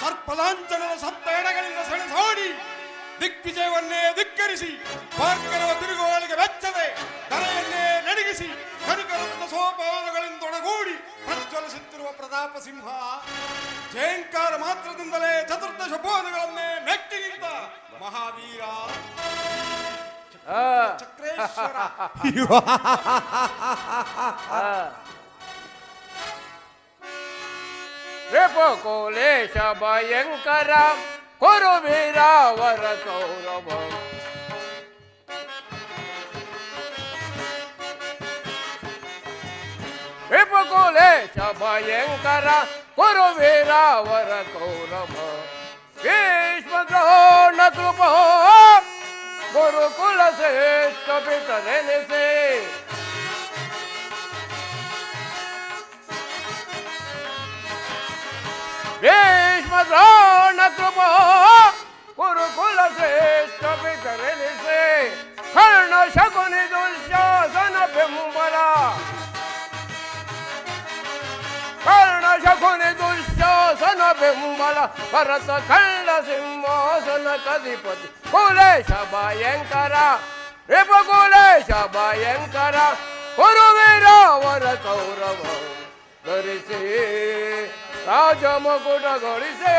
ಸರ್ಪಲಾಂಛನದ ಸಪ್ತ ಎಡಗಳಿಂದ ಸೆಣಸಾಡಿ ದಿಗ್ವಿಜಯವನ್ನೇ ಧಿಕ್ಕರಿಸಿ ಪಾರ್ಕರವ ತಿರುಗುವಳಿಗೆ ವೆಚ್ಚದೆ ಧರೆಯನ್ನೇ ನಡಗಿಸಿ ಕನಿಕರತ್ನ ಸೋಪಾನಗಳಿಂದೊಡಗೂಡಿ ಪ್ರಜ್ವಲಿಸುತ್ತಿರುವ ಪ್ರತಾಪ ಸಿಂಹ ಜಯಂಕಾರ ಮಾತ್ರದಿಂದಲೇ ಚತುರ್ದಶ ಬೋಧಗಳನ್ನೇ ಮೆಟ್ಟಿ ನಿಂತ ಮಹಾವೀರ ಚಕ್ರೇಶ್ವರ. ರಿಪುಕುಲೇಶ ಭಯಂಕರ ಕುರುವೀರಾವರ ಕೌರವ ರಿಪುಕುಲೇಶ ಭಯಂಕರ ಕುರುವೀರಾವರ ಕೌರವ ಭೀಷ್ಮ ದ್ರೋಣ ಕೃಪ ಗುರುಕುಲ ಶ್ರೇಷ್ಠ ಪಿತರೆನಿಸೆ ಭೀಷ್ಮ ದ್ರೋಣ ಕೃಪ ಗುರುಕುಲ ಶ್ರೇಷ್ಠ ಪಿತರೆನಿಸೆ ಕರ್ಣ ಶಕುನಿ ದುಶ್ಯಾಸನ ಬೆಂಬಲ ಕರ್ಣ ಶಕುನಿ ದುಶ್ಯಾಸನ ಬೆಂಬಲ ಭರತ ಖಂಡ ಸಿಂಹಾಸನ ಕಧಿಪತಿ ಕುಲೇಶ ಭಯಂಕರ ರಿಪುಕುಲೇಶ ಭಯಂಕರ ಕುರುವೀರಾವರ ಕೌರವ ಧರಿಸಿ ರಾಜ ಮಕುಟ ಗಳಿಸೆ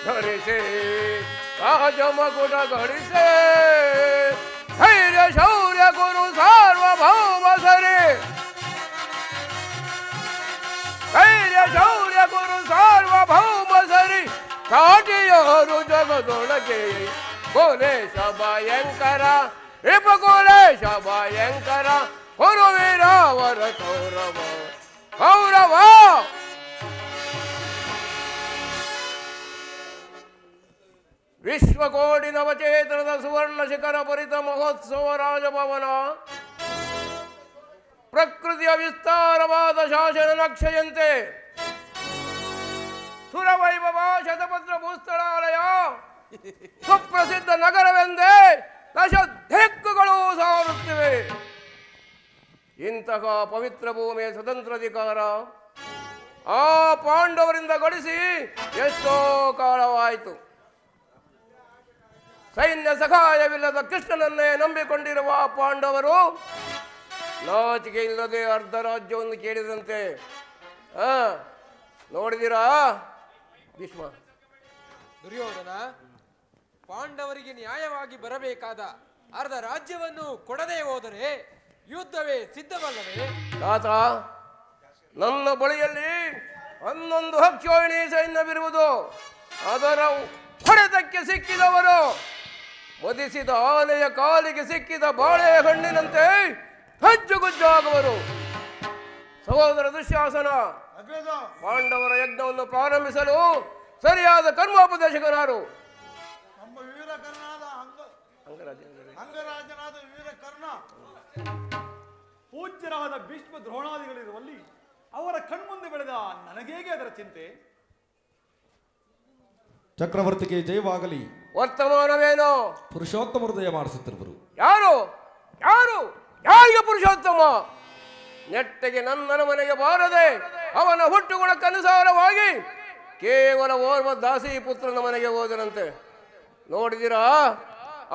ಧರಿಸಿ ರಾಜ ಮಕುಟ ಗಳಿಸೆ ಧೈರ್ಯ ಶೌರ್ಯ ಗುರು ಸಾರ್ವಭೌಮ ಸರಿ ಧೈರ್ಯ ಶೌರ್ಯ ಗುರು ಸಾರ್ವಭೌಮ ಸರಿ ಕಾಟಿಯರು ಜಗದೊಳಗೆ ಕುಲೇಶ ಭಯಂಕರ ರಿಪುಕುಲೇಶ ಭಯಂಕರ ಕುರುವೀರಾವರ ಕೌರವ ಕೌರವ ವಿಶ್ವಕೋಟಿ ನವಚೇತನದ ಸುವರ್ಣ ಶಿಖರ ಪರಿತ ಮಹೋತ್ಸವ ರಾಜಭವನ ಪ್ರಕೃತಿಯ ವಿಸ್ತಾರವಾದ ಶಾಸನ ನಕ್ಷೆಯಂತೆ ಸುರವೈಭವ ಶತಪತ್ರ ಭೂಸ್ಥಳಾಲಯ ಸುಪ್ರಸಿದ್ಧ ನಗರವೆಂದೇ ದಶ ದಿಕ್ಕುಗಳು ಸಾರುತ್ತಿವೆ. ಇಂತಹ ಪವಿತ್ರ ಭೂಮಿಯ ಸ್ವತಂತ್ರಾಧಿಕಾರ ಆ ಪಾಂಡವರಿಂದ ಗಳಿಸಿ ಎಷ್ಟೋ ಕಾಲವಾಯಿತು. ಸೈನ್ಯ ಸಹಾಯವಿಲ್ಲದ ಕೃಷ್ಣನನ್ನೇ ನಂಬಿಕೊಂಡಿರುವ ಪಾಂಡವರು ನಾಚಿಕೆ ಇಲ್ಲದೆ ಅರ್ಧ ರಾಜ್ಯವನ್ನು ಕೇಳಿದಂತೆ ನೋಡಿದಿರಾ ಭೀಷ್ಮ? ದುರ್ಯೋಧನ, ಪಾಂಡವರಿಗೆ ನ್ಯಾಯವಾಗಿ ಬರಬೇಕಾದ ಅರ್ಧ ರಾಜ್ಯವನ್ನು ಕೊಡದೆ ಹೋದರೆ ಯುದ್ಧವೇ ಸಿದ್ಧವಲ್ಲವೇ? ತಾತ, ನನ್ನ ಬಳಿಯಲ್ಲಿ 11 ಅಕ್ಷೋಹಿಣಿ ಸೈನ್ಯವಿರುವುದು. ಅದರ ಹೊಡೆತಕ್ಕೆ ಸಿಕ್ಕಿದವರು ವಧಿಸಿದ ಆನೆಯ ಕಾಲಿಗೆ ಸಿಕ್ಕಿದ ಬಾಳೆಹಣ್ಣಿನಂತೆ ಹೆಜ್ಜುಗುಜ್ಜಾಗುವರು. ಸಹೋದರ ದುಶ್ಯಾಸನ, ಪಾಂಡವರ ಯಜ್ಞವನ್ನು ಪ್ರಾರಂಭಿಸಲು ಸರಿಯಾದ ಕರ್ಮೋಪದೇಶಕನಾರು? ನಮ್ಮ ವೀರಕರ್ಣನಾದ ಅಂಗರಾಜನಾದ ವೀರಕರ್ಣ. ಪೂಜ್ಯರಾದ ಭೀಷ್ಮ ದ್ರೋಣಾದಿಗಳಿರುವಲ್ಲಿ ಅವರ ಕಣ್ಮುಂದೆ ಬೆಳೆದ ನನಗೇಗೆ ಅದರ ಚಿಂತೆ? ಚಕ್ರವರ್ತಿಗೆ ಜಯವಾಗಲಿ. ವರ್ತಮಾನವೇನು? ಪುರುಷೋತ್ತಮ ಹೃದಯ ಮಾಡಿಸುತ್ತಿರುವರು. ಯಾರು ಯಾರು ಯಾರಿಗೆ ಪುರುಷೋತ್ತಮ? ನೆಟ್ಟಗೆ ನನ್ನ ಮನೆಗೆ ಬಾರದೆ ಅವನ ಹುಟ್ಟುಗುಣಕ್ಕನುಸಾರವಾಗಿ ಕೇವಲ ಓರ್ವ ದಾಸಿ ಪುತ್ರನ ಮನೆಗೆ ಹೋದನಂತೆ. ನೋಡಿದಿರಾ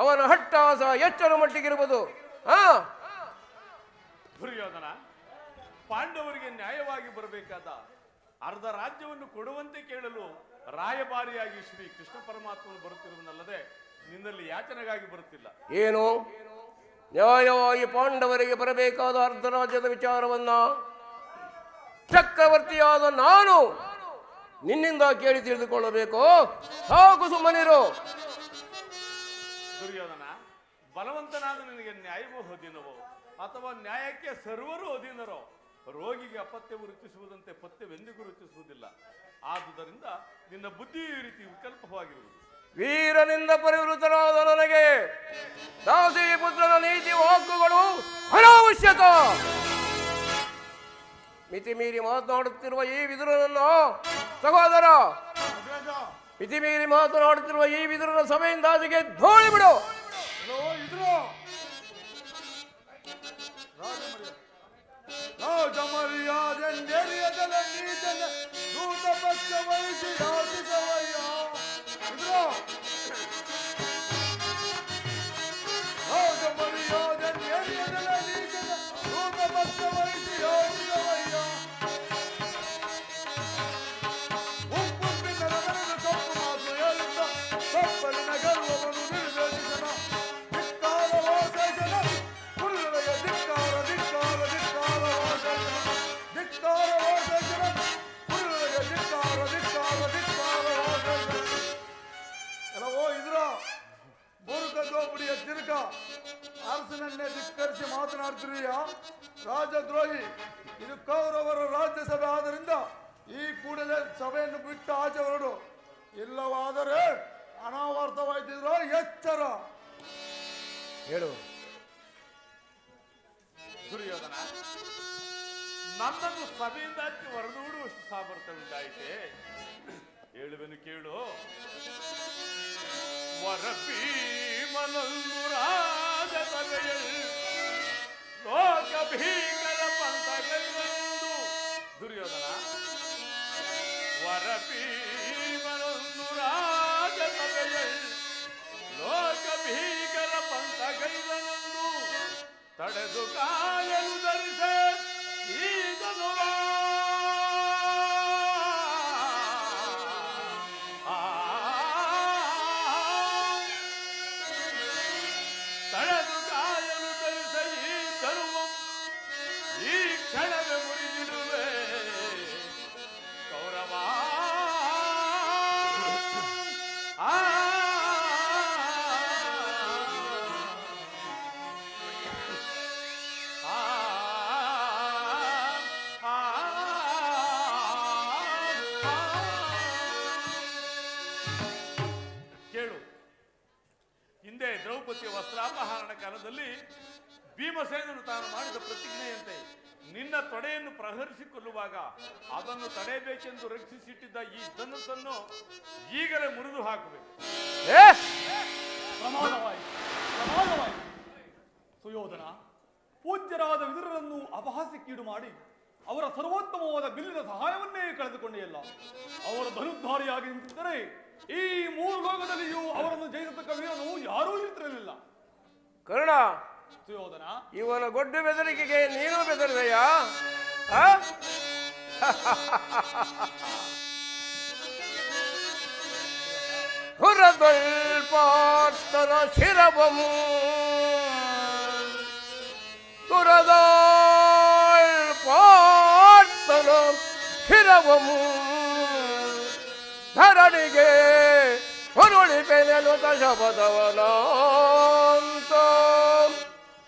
ಅವನ ಹಟ್ಟಾಸ ಎಷ್ಟರ ಮಟ್ಟಿಗಿರುವುದು? ದುರ್ಯೋಧನ, ಪಾಂಡವರಿಗೆ ನ್ಯಾಯವಾಗಿ ಬರಬೇಕಾದ ಅರ್ಧ ರಾಜ್ಯವನ್ನು ಕೊಡುವಂತೆ ಕೇಳಲು ರಾಯಭಾರಿಯಾಗಿ ಶ್ರೀ ಕೃಷ್ಣ ಪರಮಾತ್ಮನು ಬರುತ್ತಿರುವುದಲ್ಲದೆ ನಿನ್ನಲ್ಲಿ ಯಾಚನೆಗಾಗಿ ಬರುತ್ತಿಲ್ಲ. ಏನು ನ್ಯಾಯವಾಗಿ ಪಾಂಡವರಿಗೆ ಬರಬೇಕಾದ ಅರ್ಧ ರಾಜ್ಯದ ವಿಚಾರವನ್ನ ಚಕ್ರವರ್ತಿಯಾದ ನಾನು ನಿನ್ನಿಂದ ಕೇಳಿ ತಿಳಿದುಕೊಳ್ಳಬೇಕು? ಸಾಕು, ಸುಮ್ಮನಿರು. ದುರ್ಯೋಧನ, ಬಲವಂತನಾದ ನಿನಗೆ ನ್ಯಾಯವೋ ಅಧೀನವೋ ಅಥವಾ ನ್ಯಾಯಕ್ಕೆ ಸರ್ವರು ಅಧೀನರೋ? ರೋಗಿಗೆ ಅಪತ್ಯವು ರುಚಿಸುವುದಂತೆ ಪಥ್ಯವೆಂದಿಗೂ ರುಚಿಸುವುದಿಲ್ಲ. ಆದುದರಿಂದ ನಿನ್ನ ಬುದ್ಧಿ ಈ ರೀತಿ ವಿಕಲ್ಪವಾಗಿರುವುದು. ವೀರನಿಂದ ಪರಿವೃತರಾದ ನನಗೆ ದಾಸಿ ಪುತ್ರನ ನೀತಿ ವಾಕ್ಯಗಳು ಅನಾವಶ್ಯಕ. ಮಿತಿ ಮೀರಿ ಮಾತನಾಡುತ್ತಿರುವ ಈ ವಿದುರನನ್ನು ಸಹೋದರ ಮಿತಿ ಮೀರಿ ಮಾತನಾಡುತ್ತಿರುವ ಈ ವಿದುರನ ಸಭೆಯಿಂದ ಆಚೆಗೆ ಧೂಳಿ ಬಿಡು. ಅರಸನನ್ನೇ ಧಿಕ್ಕರಿಸಿ ಮಾತನಾಡ್ತಿರುವೆಯ ರಾಜದ್ರೋಹಿ. ಇದು ಕೌರವರ ರಾಜ್ಯಸಭೆ ಆದ್ದರಿಂದ ಈ ಕೂಡಲೇ ಸಭೆಯನ್ನು ಬಿಟ್ಟು ಆಚೆ ಹೊರಡು. ಇಲ್ಲವಾದರೆ ಅನಾವರ್ತವಾಯ್ತಿದ್ರು ಎಚ್ಚರ. ಹೇಳು. ದುರ್ಯೋಧನ, ನನ್ನನ್ನು ಸಭೆಯಿಂದ ಹೊರದೂಡುವಷ್ಟು ಸಾಮರ್ಥ್ಯ ಉಂಟಾಯಿತೆ. ಹೇಳುವೆನು ಕೇಳು. ವರಭೀಮನೊಂದು ರಾಜಸಭೆಯಲ್ಲಿ ಲೋಕ ಭೀಕರ ಪಂಥಗೈದೆಂದು. ದುರ್ಯೋಧನ, ವರಭೀಮನೊಂದು ರಾಜಸಭೆಯಲ್ಲಿ ಲೋಕ ಭೀಕರ ಪಂಥಗೈದೆಂದು ತಡೆದು ಕಾಯಲು ಧರಿಸೆ ಈಗನು ತಡೆದು ಕಾಯಲು ಧರಿಸ ಈ ಧರ್ಮಂ ಈ ಕ್ಷಣವೇ ಮುರಿದಿಡುವೆ ಕೌರವ. ಕೇಳು. ಹಿಂದೆ ದ್ರೌಪದಿಯ ವಸ್ತ್ರಾಪಹರಣ ಕಾಲದಲ್ಲಿ ಭೀಮಸೇನನು ತಾನು ಮಾಡಿದ ಪ್ರತಿಜ್ಞೆಯಂತೆ ನಿನ್ನ ತೊಡೆಯನ್ನು ಪ್ರಹರಿಸಿಕೊಳ್ಳುವಾಗ ಅದನ್ನು ತಡೆಯಬೇಕೆಂದು ರಕ್ಷಿಸಿಟ್ಟಿದ್ದ ಈ ಧನುಸ್ಸನ್ನು ಈಗಲೇ ಮುರಿದು ಹಾಕಬೇಕು. ಪ್ರಮಾದವಾಯಿತು. ಸುಯೋಧನ, ಪೂಜ್ಯರಾದ ವಿದುರರನ್ನು ಅಪಹಾಸ್ಯಕ್ಕೀಡು ಮಾಡಿ ಅವರ ಸರ್ವೋತ್ತಮವಾದ ಬಿಲ್ಲಿನ ಸಹಾಯವನ್ನೇ ಕಳೆದುಕೊಂಡೆಯಲ್ಲ. ಅವರು ಧನುರ್ಧಾರಿಯಾಗಿ ನಿಂತಿದ್ದರೆ ಈ ಮೂರು ಲೋಕದಲ್ಲಿಯೂ ಅವರನ್ನು ಜಯಿಸತಕ್ಕ ವೀರನು ಯಾರೂ ಇರ್ತಿರಲಿಲ್ಲ. ಕರ್ಣ, ಸುಯೋಧನ, ಇವನ ಗೊಡ್ಡು ಬೆದರಿಕೆಗೆ ನೀನು ಬೆದರಿದೆಯಾ? ಹುರದೊಳ್ಪಾರ್ತನ ಶಿರವಂ ತುರದೊಳ್ಪಾರ್ತನ ಶಿರವಂ ಧರಣಿಗೆ ಹುರುಳಿಪೆನೆಲು ದಶಪದವನಾಂತ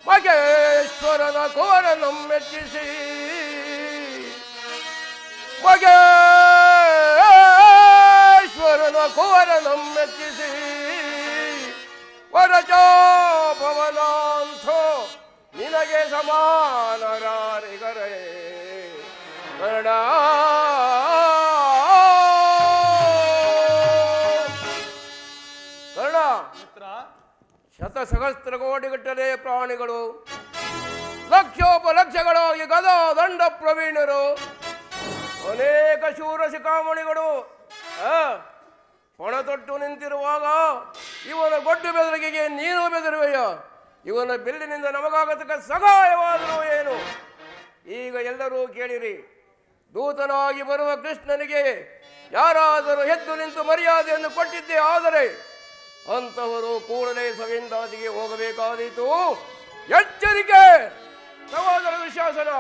ಮಗೇಶ್ವರನ ಕೋರನಂ ಮೆಚ್ಚಿಸಿ ಮಗೇಶ್ವರನ ಕೋರನಂ ಮೆಚ್ಚಿಸಿ ವರಜೋಪವನಾಂಥೋ ನಿನಗೆ ಸಮಾನರಾರಿಗರೇ ಕರ್ಣ. ಶತಸಹಸ್ರ ಕೋಟಿಗಟ್ಟಲೆ ಪ್ರಾಣಿಗಳು, ಲಕ್ಷೋಪಲಕ್ಷಗಳಾಗಿ ಗದಾ ದಂಡ ಪ್ರವೀಣರು, ಅನೇಕ ಶೂರ ಶಿಖಾಮಣಿಗಳು ಪಣ ತೊಟ್ಟು ನಿಂತಿರುವಾಗ ಇವನ ಗೊಡ್ಡು ಬೆದರಿಕೆಗೆ ನೀನು ಬೆದರುವೆಯ? ಇವನ ಬಿಲ್ಲಿನಿಂದ ನಮಗಾಗತಕ್ಕ ಸಹಾಯವಾದರೂ ಏನು? ಈಗ ಎಲ್ಲರೂ ಕೇಳಿರಿ. ದೂತನಾಗಿ ಬರುವ ಕೃಷ್ಣನಿಗೆ ಯಾರಾದರೂ ಎದ್ದು ನಿಂತು ಮರ್ಯಾದೆಯನ್ನು ಕೊಟ್ಟಿದ್ದೇ ಆದರೆ ಅಂತವರು ಕೂಡಲೇ ಸವಿಂದಾದಿಗೆ ಹೋಗಬೇಕಾದೀತು. ಎಚ್ಚರಿಕೆ! ಸಹೋದರ ವಿಶ್ವಾಸನ,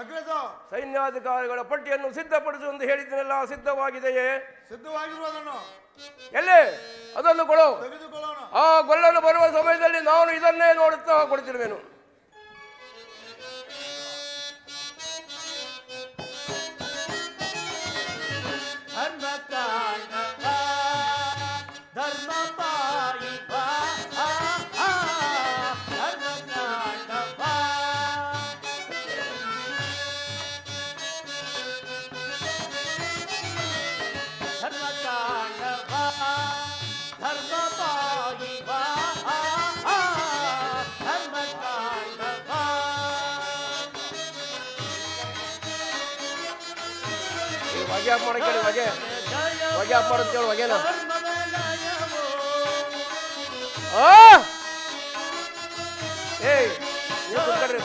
ಅಗ್ರಜ, ಸೈನ್ಯಾಧಿಕಾರಿಗಳ ಪಟ್ಟಿಯನ್ನು ಸಿದ್ಧಪಡಿಸುವಂತೆ ಹೇಳಿದ್ದನೆಲ್ಲ ಸಿದ್ಧವಾಗಿದೆಯೇ? ಸಿದ್ಧವಾಗಿರುವುದನ್ನು ಎಲ್ಲೇ ಅದನ್ನು ಕೊಡು. ತೆಗೆದುಕೊಳ್ಳೋಣ. ಆ ಗೊಲ್ಲನು ಬರುವ ಸಮಯದಲ್ಲಿ ನಾನು ಇದನ್ನೇ ನೋಡುತ್ತಾ ಕೊಡ್ತಿರುವೆನು. ಹೊಗೆ ಆಫ್ ಮಾಡಕ್ಕೆ ಹೇಳಿ, ಹೊಗೆ ಆಫ್ ಮಾಡುತ್ತೇಳು ಹೊಗೆನ. ಏಯ್ ನೀವು ಕುತ್ಕೊಡ್ರಿ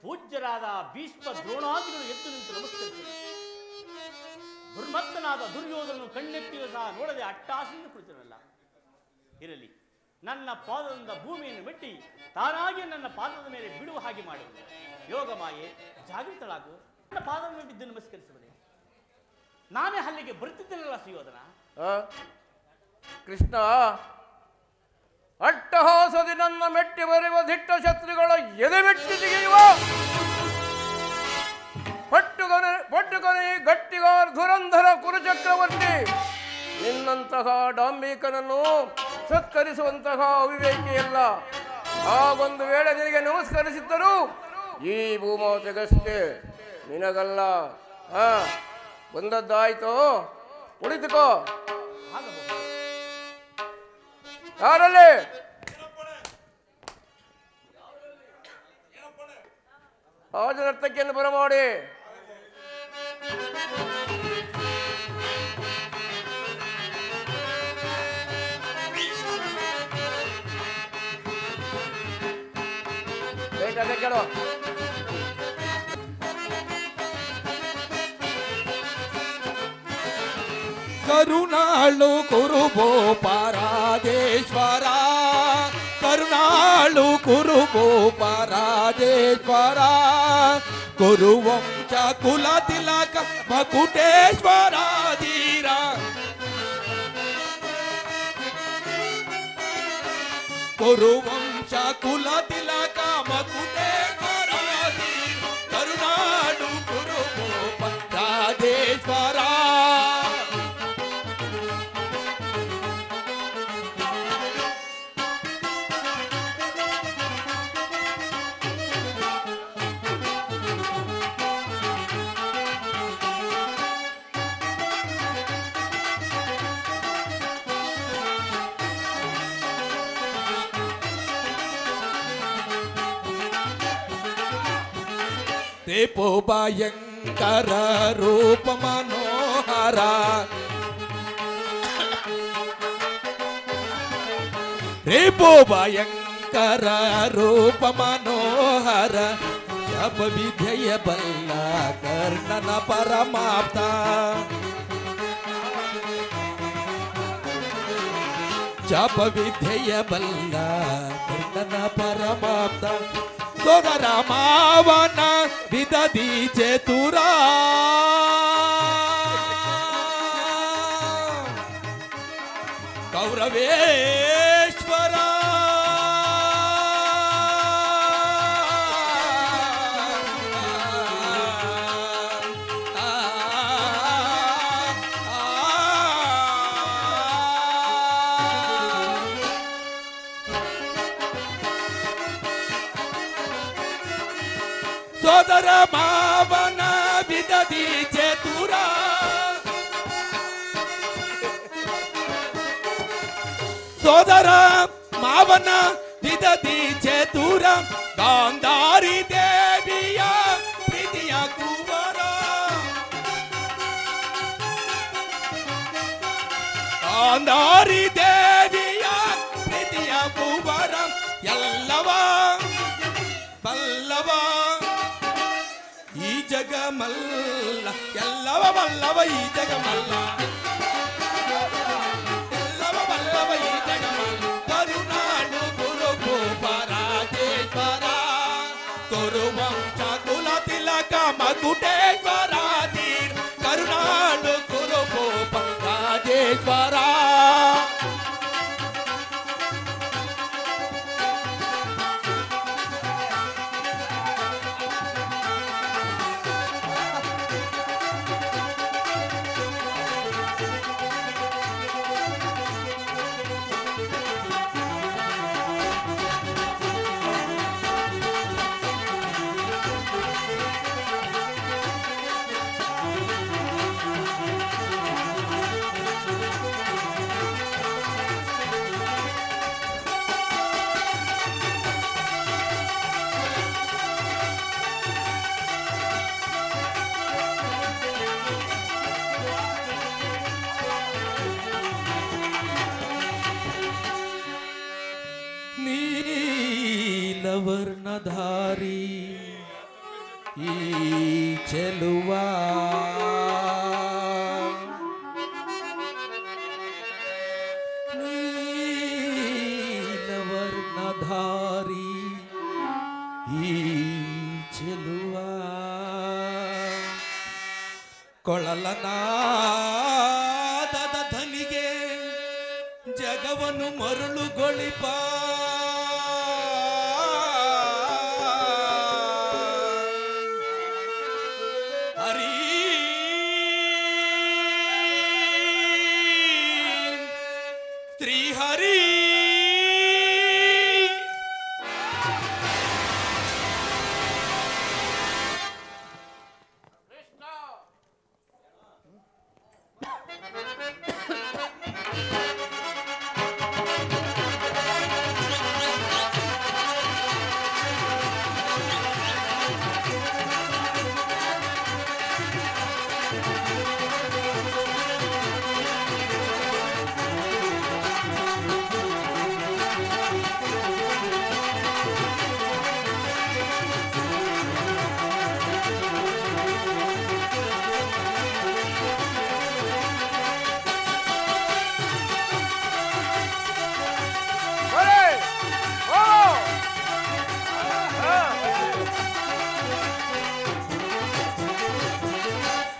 ಪೂಜ್ಯರಾದ ಭೀಷ್ಮ ದ್ರೋಣಾದಿಗಳು ಎದ್ದು ನಿಂತು ನಮಸ್ಕರಿಸಿದರು. ದುರ್ಮತ್ತನಾದ ದುರ್ಯೋಧನನು ಕಣ್ಣೆತ್ತಿಯೂ ಸಹ ನೋಡದೆ ಅಟ್ಟಾಸೆಯಿಂದ ಕುಳಿತನಲ್ಲ. ಇರಲಿ, ನನ್ನ ಪಾದದಿಂದ ಭೂಮಿಯನ್ನು ಮೆಟ್ಟಿ ತಾನಾಗಿ ನನ್ನ ಪಾದದ ಮೇಲೆ ಬಿಡುವ ಹಾಗೆ ಮಾಡುವುದು. ಯೋಗ ಮಾಯೆ ಜಾಗೃತಳಾಗು, ನನ್ನ ಪಾದವನ್ನು ಬಿದ್ದು ನಮಸ್ಕರಿಸುವುದೇ. ನಾನೇ ಹಲ್ಲಿಗೆ ಬರುತ್ತಿದ್ದೇನಲ್ಲ ಸುಯೋಧನ. ಕೃಷ್ಣ, ಅಟ್ಟಹಾಸದಿ ನನ್ನ ಮೆಟ್ಟಿ ಬರೆಯುವ ದಿಟ್ಟ ಶತ್ರುಗಳ ಎದೆ ಮೆಟ್ಟಿ ತೆಗೆಯುವ ಪಟ್ಟುಕೊನೆ ಗಟ್ಟಿಗಾರ ಧುರಂಧರ ಕುರುಚಕ್ರವರ್ತಿ, ನಿನ್ನಂತಹ ಡಾಂಬಿಕನನ್ನು ಸತ್ಕರಿಸುವಂತಹ ಅವಿವೇಕಿಯಲ್ಲ. ಆಗೊಂದು ವೇಳೆ ನಿನಗೆ ನಮಸ್ಕರಿಸಿದ್ದರು ಈ ಭೂಮಾತೆಗಷ್ಟೇ, ನಿನಗಲ್ಲ. ಬಂದದ್ದಾಯ್ತು, ಉಳಿದುಕೋ. ಯಾರಲ್ಲಿ ಹಾಜರರ್ಥಕ್ಕೆಯನ್ನು ಬರಮಾಡಿ. ಕೇಳೋ ಕರುಣಾಳು ಕುರುಬೋ ಪರಾಜೇಶ್ವರ, ಕರುಣಾಳು ಕುರುಬೋ ಪರಾಜೇಶ್ವರ, ಕುರುವಂಶ ಕುಲ ತಿಲಕ ಮಕುಟೇಶ್ವರ ಧೀರ, ಕುರುವಂಶ ಕುಲ ತಿಲಕ ಮಕುಟೇಶ್ವರ ಧೀರ, ಕರುಣಾಳು ಕುರುಬೋ ಪರಾಜೇಶ್ವರ. ರೇಪೋ ಭಯಂಕರ ರೂಪ ಮನೋಹರ, ರೇಪೋ ಭಯಂಕರ ರೂಪ ಮನೋಹರ, ಜಪ ವಿದ್ಯೆಯ ಬಲ್ಲ ಕರ್ಣನ ಪರಮಾಪ್ತ, ಜಪ ವಿದ್ಯೆಯ ಬಲ್ಲ ಕರ್ಣನ ಪರಮಾಪ್ತ, ಸೋದರ ಮಾವನ ವಿದದಿ ಚತುರ, ಕೌರವೇಶ್ವರ ಸೋದರ ಮಾವನ ವಿದದಿ ಚತುರ ಸೋದರ ಮಾವನ ವಿದದಿ ಚತುರ ಗಾಂಧಾರಿ ದೇವಿಯ ಪ್ರೀತಿಯ ಕುವರ ಗಾಂಧಾರಿ ದೇವಿಯ ಪ್ರೀತಿಯ ಕುವರ ಎಲ್ಲವ ಬಲ್ಲವ ಈ ಜಗಮಲ್ಲ ಎಲ್ಲವ ಬಲ್ಲವ ಈ ಜಗಮಲ್ಲ ಎಲ್ಲವ ಬಲ್ಲವ ಈ ಜಗಮಲ್ಲ ಕರುನಾಡು ಗುರು ರಾಜೇಶ್ವರ ಕುರುವಂಶ ಕುಲ ತಿಲಕ ಮಕುಟೇಶ್ವರ ಕರುನಾಡು ಗುರು ರಾಜೇಶ್ವರ ನೀಲವರ್ಣಧಾರಿ ಈ ಚೆಲುವ ನೀಲವರ್ಣಧಾರಿ ಈ ಚೆಲುವ ಕೊಳಲನಾದದ ಧನಿಗೆ ಜಗವನ್ನು ಮರುಳುಗೊಳಿಪ ಹರಿ ಶ್ರೀಹರಿ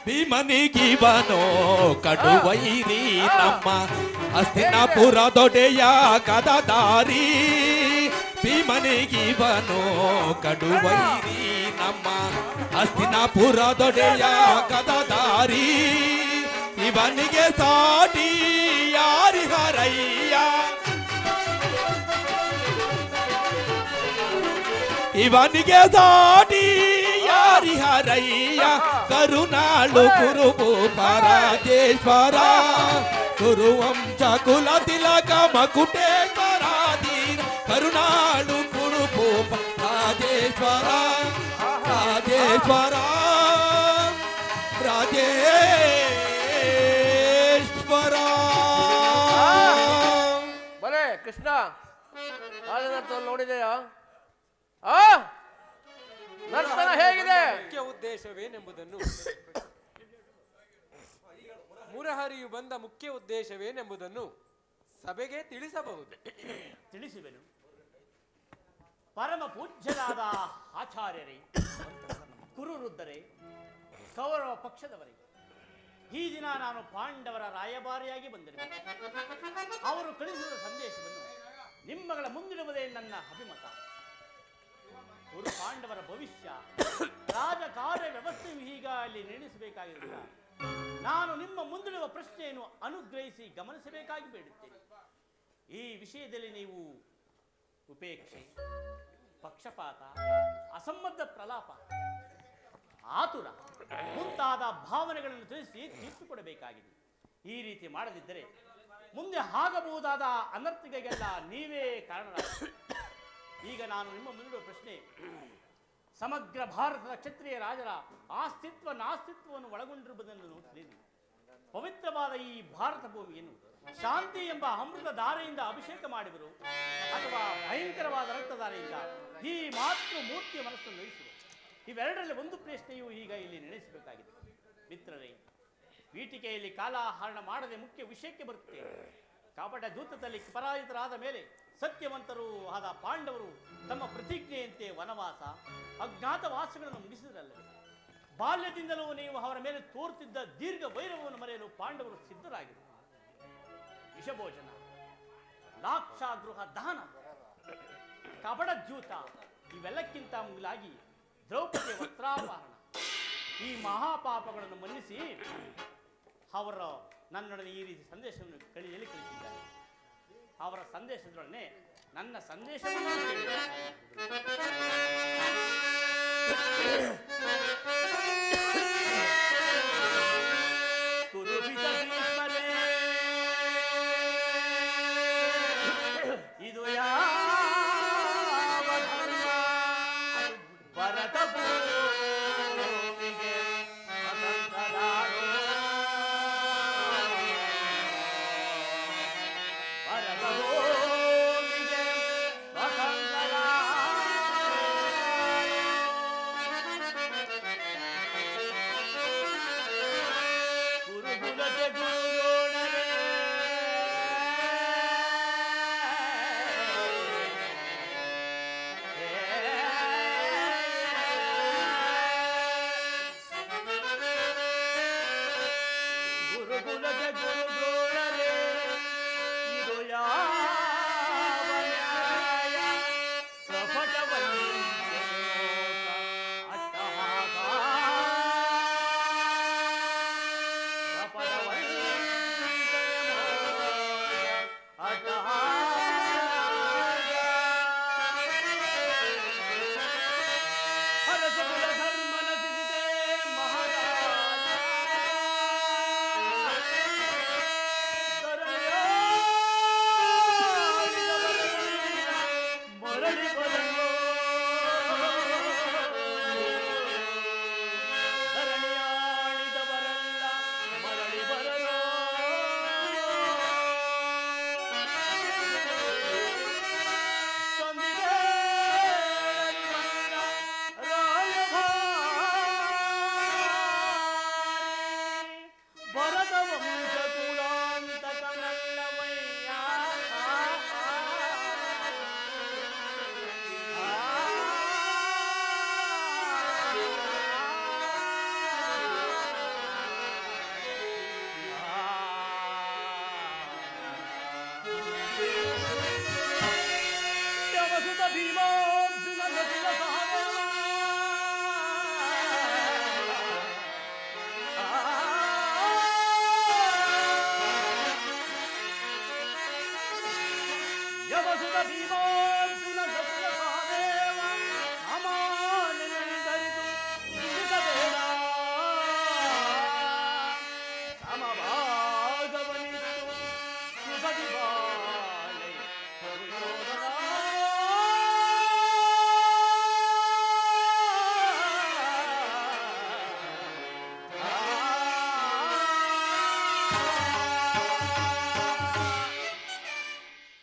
ಭೀಮನಿಗಿವನೋ ಕಡುವೈರಿ ನಮ್ಮ ಹಸ್ತಿನಾಪುರ ದೊಡೆಯ ಕದದಾರಿ ಭೀಮನಿಗಿವನೋ ಕಡುವೈರಿ ನಮ್ಮ ಹಸ್ತಿನಾಪುರ ದೊಡೆಯ ಕದದಾರಿ ಇವನಿಗೆ ಸಾಟಿ ಯಾರಿಹರಯ್ಯ ಇವನಿಗೆ ಸಾಟಿ ಯಾರಿಹರಯ್ಯ ಕರುನಾಳು ಕುರುಭೂಪ ರಾಜೇಶ್ವರ ಕುರುವಂಶ ಕುಲ ತಿಲಕ ಮಕುಟೇಶ್ವರ ಕರುನಾಳು ಕುರುಭೂಪ ರಾಜೇಶ್ವರ ರಾಜೇಶ್ವರ ರಾಜೇಶ್ವರ ಬಲೆ ಕೃಷ್ಣ ನೋಡಿದೆಯಾ ನರ್ತನ ಹೇಗಿದೆ? ಮುಖ್ಯ ಉದ್ದೇಶವೇನೆಂಬುದನ್ನು ಮುರಹರಿಯು ಬಂದ ಮುಖ್ಯ ಉದ್ದೇಶವೇನೆಂಬುದನ್ನು ಸಭೆಗೆ ತಿಳಿಸಬಹುದು. ತಿಳಿಸುವೆನು. ಪರಮ ಪೂಜ್ಯರಾದ ಆಚಾರ್ಯರೇ, ಕುರುವೃದ್ಧರೇ, ಕೌರವ ಪಕ್ಷದವರೇ, ಈ ದಿನ ನಾನು ಪಾಂಡವರ ರಾಯಭಾರಿಯಾಗಿ ಬಂದಿರುವೆ. ಅವರು ನನ್ನ ಅಭಿಮತ. ಗುರು ಪಾಂಡವರ ಭವಿಷ್ಯ ರಾಜಕಾರ್ಯ ವ್ಯವಸ್ಥೆಯು ಈಗ ಅಲ್ಲಿ ನಿರ್ಣಯಿಸಬೇಕಾಗಿಲ್ಲ. ನಾನು ನಿಮ್ಮ ಮುಂದಿರುವ ಪ್ರಶ್ನೆಯನ್ನು ಅನುಗ್ರಹಿಸಿ ಗಮನಿಸಬೇಕಾಗಿ ಬೇಡುತ್ತೇನೆ. ಈ ವಿಷಯದಲ್ಲಿ ನೀವು ಉಪೇಕ್ಷೆ, ಪಕ್ಷಪಾತ, ಅಸಂಬದ್ಧ ಪ್ರಲಾಪ, ಆತುರ ಮುಂತಾದ ಭಾವನೆಗಳನ್ನು ತಿಳಿಸಿ ತೀರ್ಪು ಕೊಡಬೇಕಾಗಿದೆ. ಈ ರೀತಿ ಮಾಡದಿದ್ದರೆ ಮುಂದೆ ಆಗಬಹುದಾದ ಅನರ್ಥಗಳಿಗೆಲ್ಲ ನೀವೇ ಕಾರಣರಾಗಿ. ಈಗ ನಾನು ನಿಮ್ಮ ಮುಂದಿರುವ ಪ್ರಶ್ನೆ ಸಮಗ್ರ ಭಾರತದ ಕ್ಷತ್ರಿಯ ರಾಜರ ಆಸ್ತಿತ್ವ ನಾಸ್ತಿತ್ವವನ್ನು ಒಳಗೊಂಡಿರುವುದನ್ನು ತಿಳಿದು ಪವಿತ್ರವಾದ ಈ ಭಾರತ ಭೂಮಿಯನ್ನು ಶಾಂತಿ ಎಂಬ ಅಮೃತ ಧಾರೆಯಿಂದ ಅಭಿಷೇಕ ಮಾಡಿದರು ಅಥವಾ ಭಯಂಕರವಾದ ರಕ್ತಧಾರೆಯಿಂದ ಈ ಮಾತೃ ಮೂರ್ತಿಯ ಮನಸ್ಸನ್ನು ವಹಿಸಿದರು. ಇವೆರಡರಲ್ಲಿ ಒಂದು ಪ್ರಶ್ನೆಯೂ ಈಗ ಇಲ್ಲಿ ನಡೆಸಬೇಕಾಗಿದೆ. ಮಿತ್ರರೇ, ಪೀಠಿಕೆಯಲ್ಲಿ ಕಾಲಹರಣ ಮಾಡದೆ ಮುಖ್ಯ ವಿಷಯಕ್ಕೆ ಬರುತ್ತೇವೆ. ಕಪಟ ಜೂತದಲ್ಲಿ ಪರಾಜಿತರಾದ ಮೇಲೆ ಸತ್ಯವಂತರು ಆದ ಪಾಂಡವರು ತಮ್ಮ ಪ್ರತಿಜ್ಞೆಯಂತೆ ವನವಾಸ ಅಜ್ಞಾತವಾಸಗಳನ್ನು ಮುಗಿಸಿದರಲ್ಲವೇ? ಬಾಲ್ಯದಿಂದಲೂ ನೀವು ಅವರ ಮೇಲೆ ತೋರುತ್ತಿದ್ದ ದೀರ್ಘ ವೈರವನ್ನು ಮರೆಯಲು ಪಾಂಡವರು ಸಿದ್ಧರಾಗಿದ್ದರು. ವಿಷಭೋಜನ, ಲಾಕ್ಷಾಗೃಹ ದಹನ, ಕಪಟ ಜ್ಯೂತ ಇವೆಲ್ಲಕ್ಕಿಂತ ಮುಂದಾಗಿ ದ್ರೌಪದಿಯ ವಸ್ತ್ರಾಪಹರಣ ಈ ಮಹಾಪಾಪಗಳನ್ನು ಮನ್ನಿಸಿ ಅವರು ನನ್ನೊಡನೆ ಈ ರೀತಿ ಸಂದೇಶವನ್ನು ಕಳಿಸಿದ್ದಾರೆ. ಅವರ ಸಂದೇಶದೊಡನೆ ನನ್ನ ಸಂದೇಶವನ್ನು ಇದು ಯಾವ ಧರ್ಮ ಭರತ ಭೂಮಿಗೆ ಅನಂತರಾಗೋ ಭರತ ಭೂಮಿಗೆ ಕುರುಕುಲತೆ ಗುರುಗೋಣರೇ ಗುರುಕುಲತೆ ಗುರುಗೋಣರೇ ಇದು ಯಾವ ನ್ಯಾಯ ಕಪಟ ವಂಚನೆಯೋತ ಅಟ್ಟಹಾಸ ಕಪಟ ವಂಚನೆಯೋತ ಅಟ್ಟಹಾಸ ಹರಸಕುಲ ಧರ್ಮ ನಸಿಸಿದೆ ಮಹಾರಾಜ ಮರಳಿ ಬರಲು ಧರಣಿಯಾಡಿದವರಲ್ಲ ಮರಳಿ ಬರಲು ತಂದಿದೆ ಭರತ ವಂಶ ಕುಲಾಂತಕನಲ್ಲವಯ್ಯ ಯವಸುತ ಭೀಮಾರ್ಜುನ ನಕುಲ ಸಹದೇವ ಯವಸುತ ಭೀಮಾರ್ಜುನ ನಕುಲ ಸಹದೇವ ಅಮಾನನೆಂದರಿದು ದುಡಿಸಬೇಡ ಸಮಭಾಗವನಿತ್ತು ಸುಖದಿ ಬಾಳೆ ದುರ್ಯೋಧನ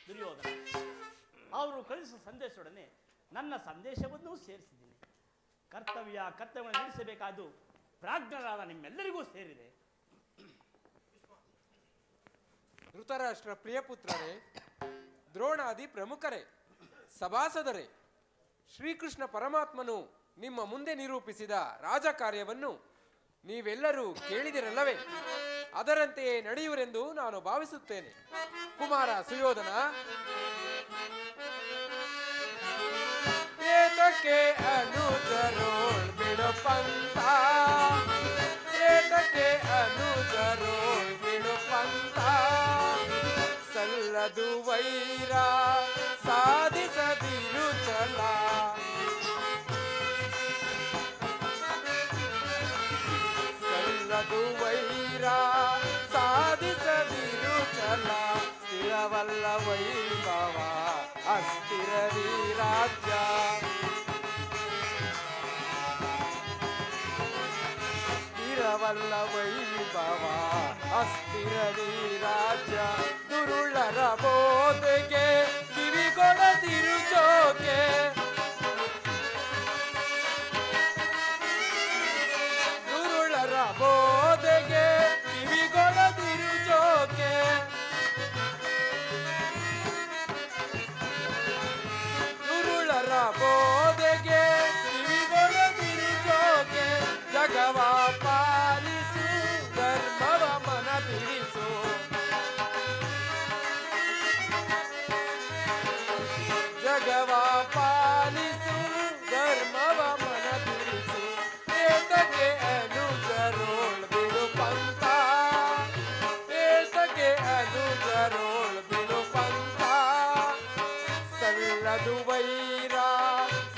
ದುರ್ಯೋಧನ ಅವರು ಕಳಿಸುವ ಸಂದೇಶದೊಡನೆ ನನ್ನ ಸಂದೇಶವನ್ನು ಸೇರಿಸಿದ್ದೀನಿ. ಕರ್ತವ್ಯವನ್ನು ನಡೆಸಬೇಕಾದ್ದು ಪ್ರಾಜ್ಞರಾದ ನಿಮ್ಮೆಲ್ಲರಿಗೂ ಸೇರಿದೆ. ಧೃತರಾಷ್ಟ್ರ ಪ್ರಿಯಪುತ್ರರೇ, ದ್ರೋಣಾದಿ ಪ್ರಮುಖರೇ, ಸಭಾಸದರೇ, ಶ್ರೀಕೃಷ್ಣ ಪರಮಾತ್ಮನು ನಿಮ್ಮ ಮುಂದೆ ನಿರೂಪಿಸಿದ ರಾಜಕಾರ್ಯವನ್ನು ನೀವೆಲ್ಲರೂ ಕೇಳಿದಿರಲ್ಲವೇ? ಅದರಂತೆಯೇ ನಡೆಯುವರೆಂದು ನಾನು ಭಾವಿಸುತ್ತೇನೆ. ಕುಮಾರ ಸುಯೋಧನ, ಏತಕ್ಕೆ ಅನುಜರೋಳ್ ಬಿಡು ಪಂಥ ಏತಕ್ಕೆ ಅನುಜರೋಳ್ ಬಿಡು ಪಂಥ ಸಲ್ಲದು ವೈರ ಸಾಧಿಸದಿರು ಛಲ ಸಲ್ಲದು ವೈರ ಸಾಧಿಸದಿರು ಛಲ ಸ್ಥಿರವಲ್ಲ ವೈಭವ ಅಸ್ಥಿರದಿ ರಾಜ್ಯ ಸ್ಥಿರವಲ್ಲ ವೈಭವ ಅಸ್ಥಿರದಿ ರಾಜ್ಯ ದುರುಳರ ಬೋಧೆಗೆ ಕಿವಿಗೊಡದಿರು ಜೋಕೆ ದುರುಳರ ಬೋಧೆಗೆ ಕಿವಿಗೊಡದಿರು ಜೋಕೆ ದುರುಳರ ಬೋಧೆಗೆ ಕಿವಿಗೊಡದಿರು ಜೋಕೆ ಜಗವ ಪಾಲಿಸು ಧರ್ಮವ ಮನ ಬಿಡಿಸು ಜಗವ ಪಾಲಿಸು ಧರ್ಮವ ಮನ ಬಿಡಿಸು ಏತಕ್ಕೆ ಅನುಜರೋಳ್ ಬಿಡು ಪಂಥ ಏತಕ್ಕೆ ಅನುಜರೋಳ್ ಬಿಡು ಪಂಥ ಸಲ್ಲದು ವೈರ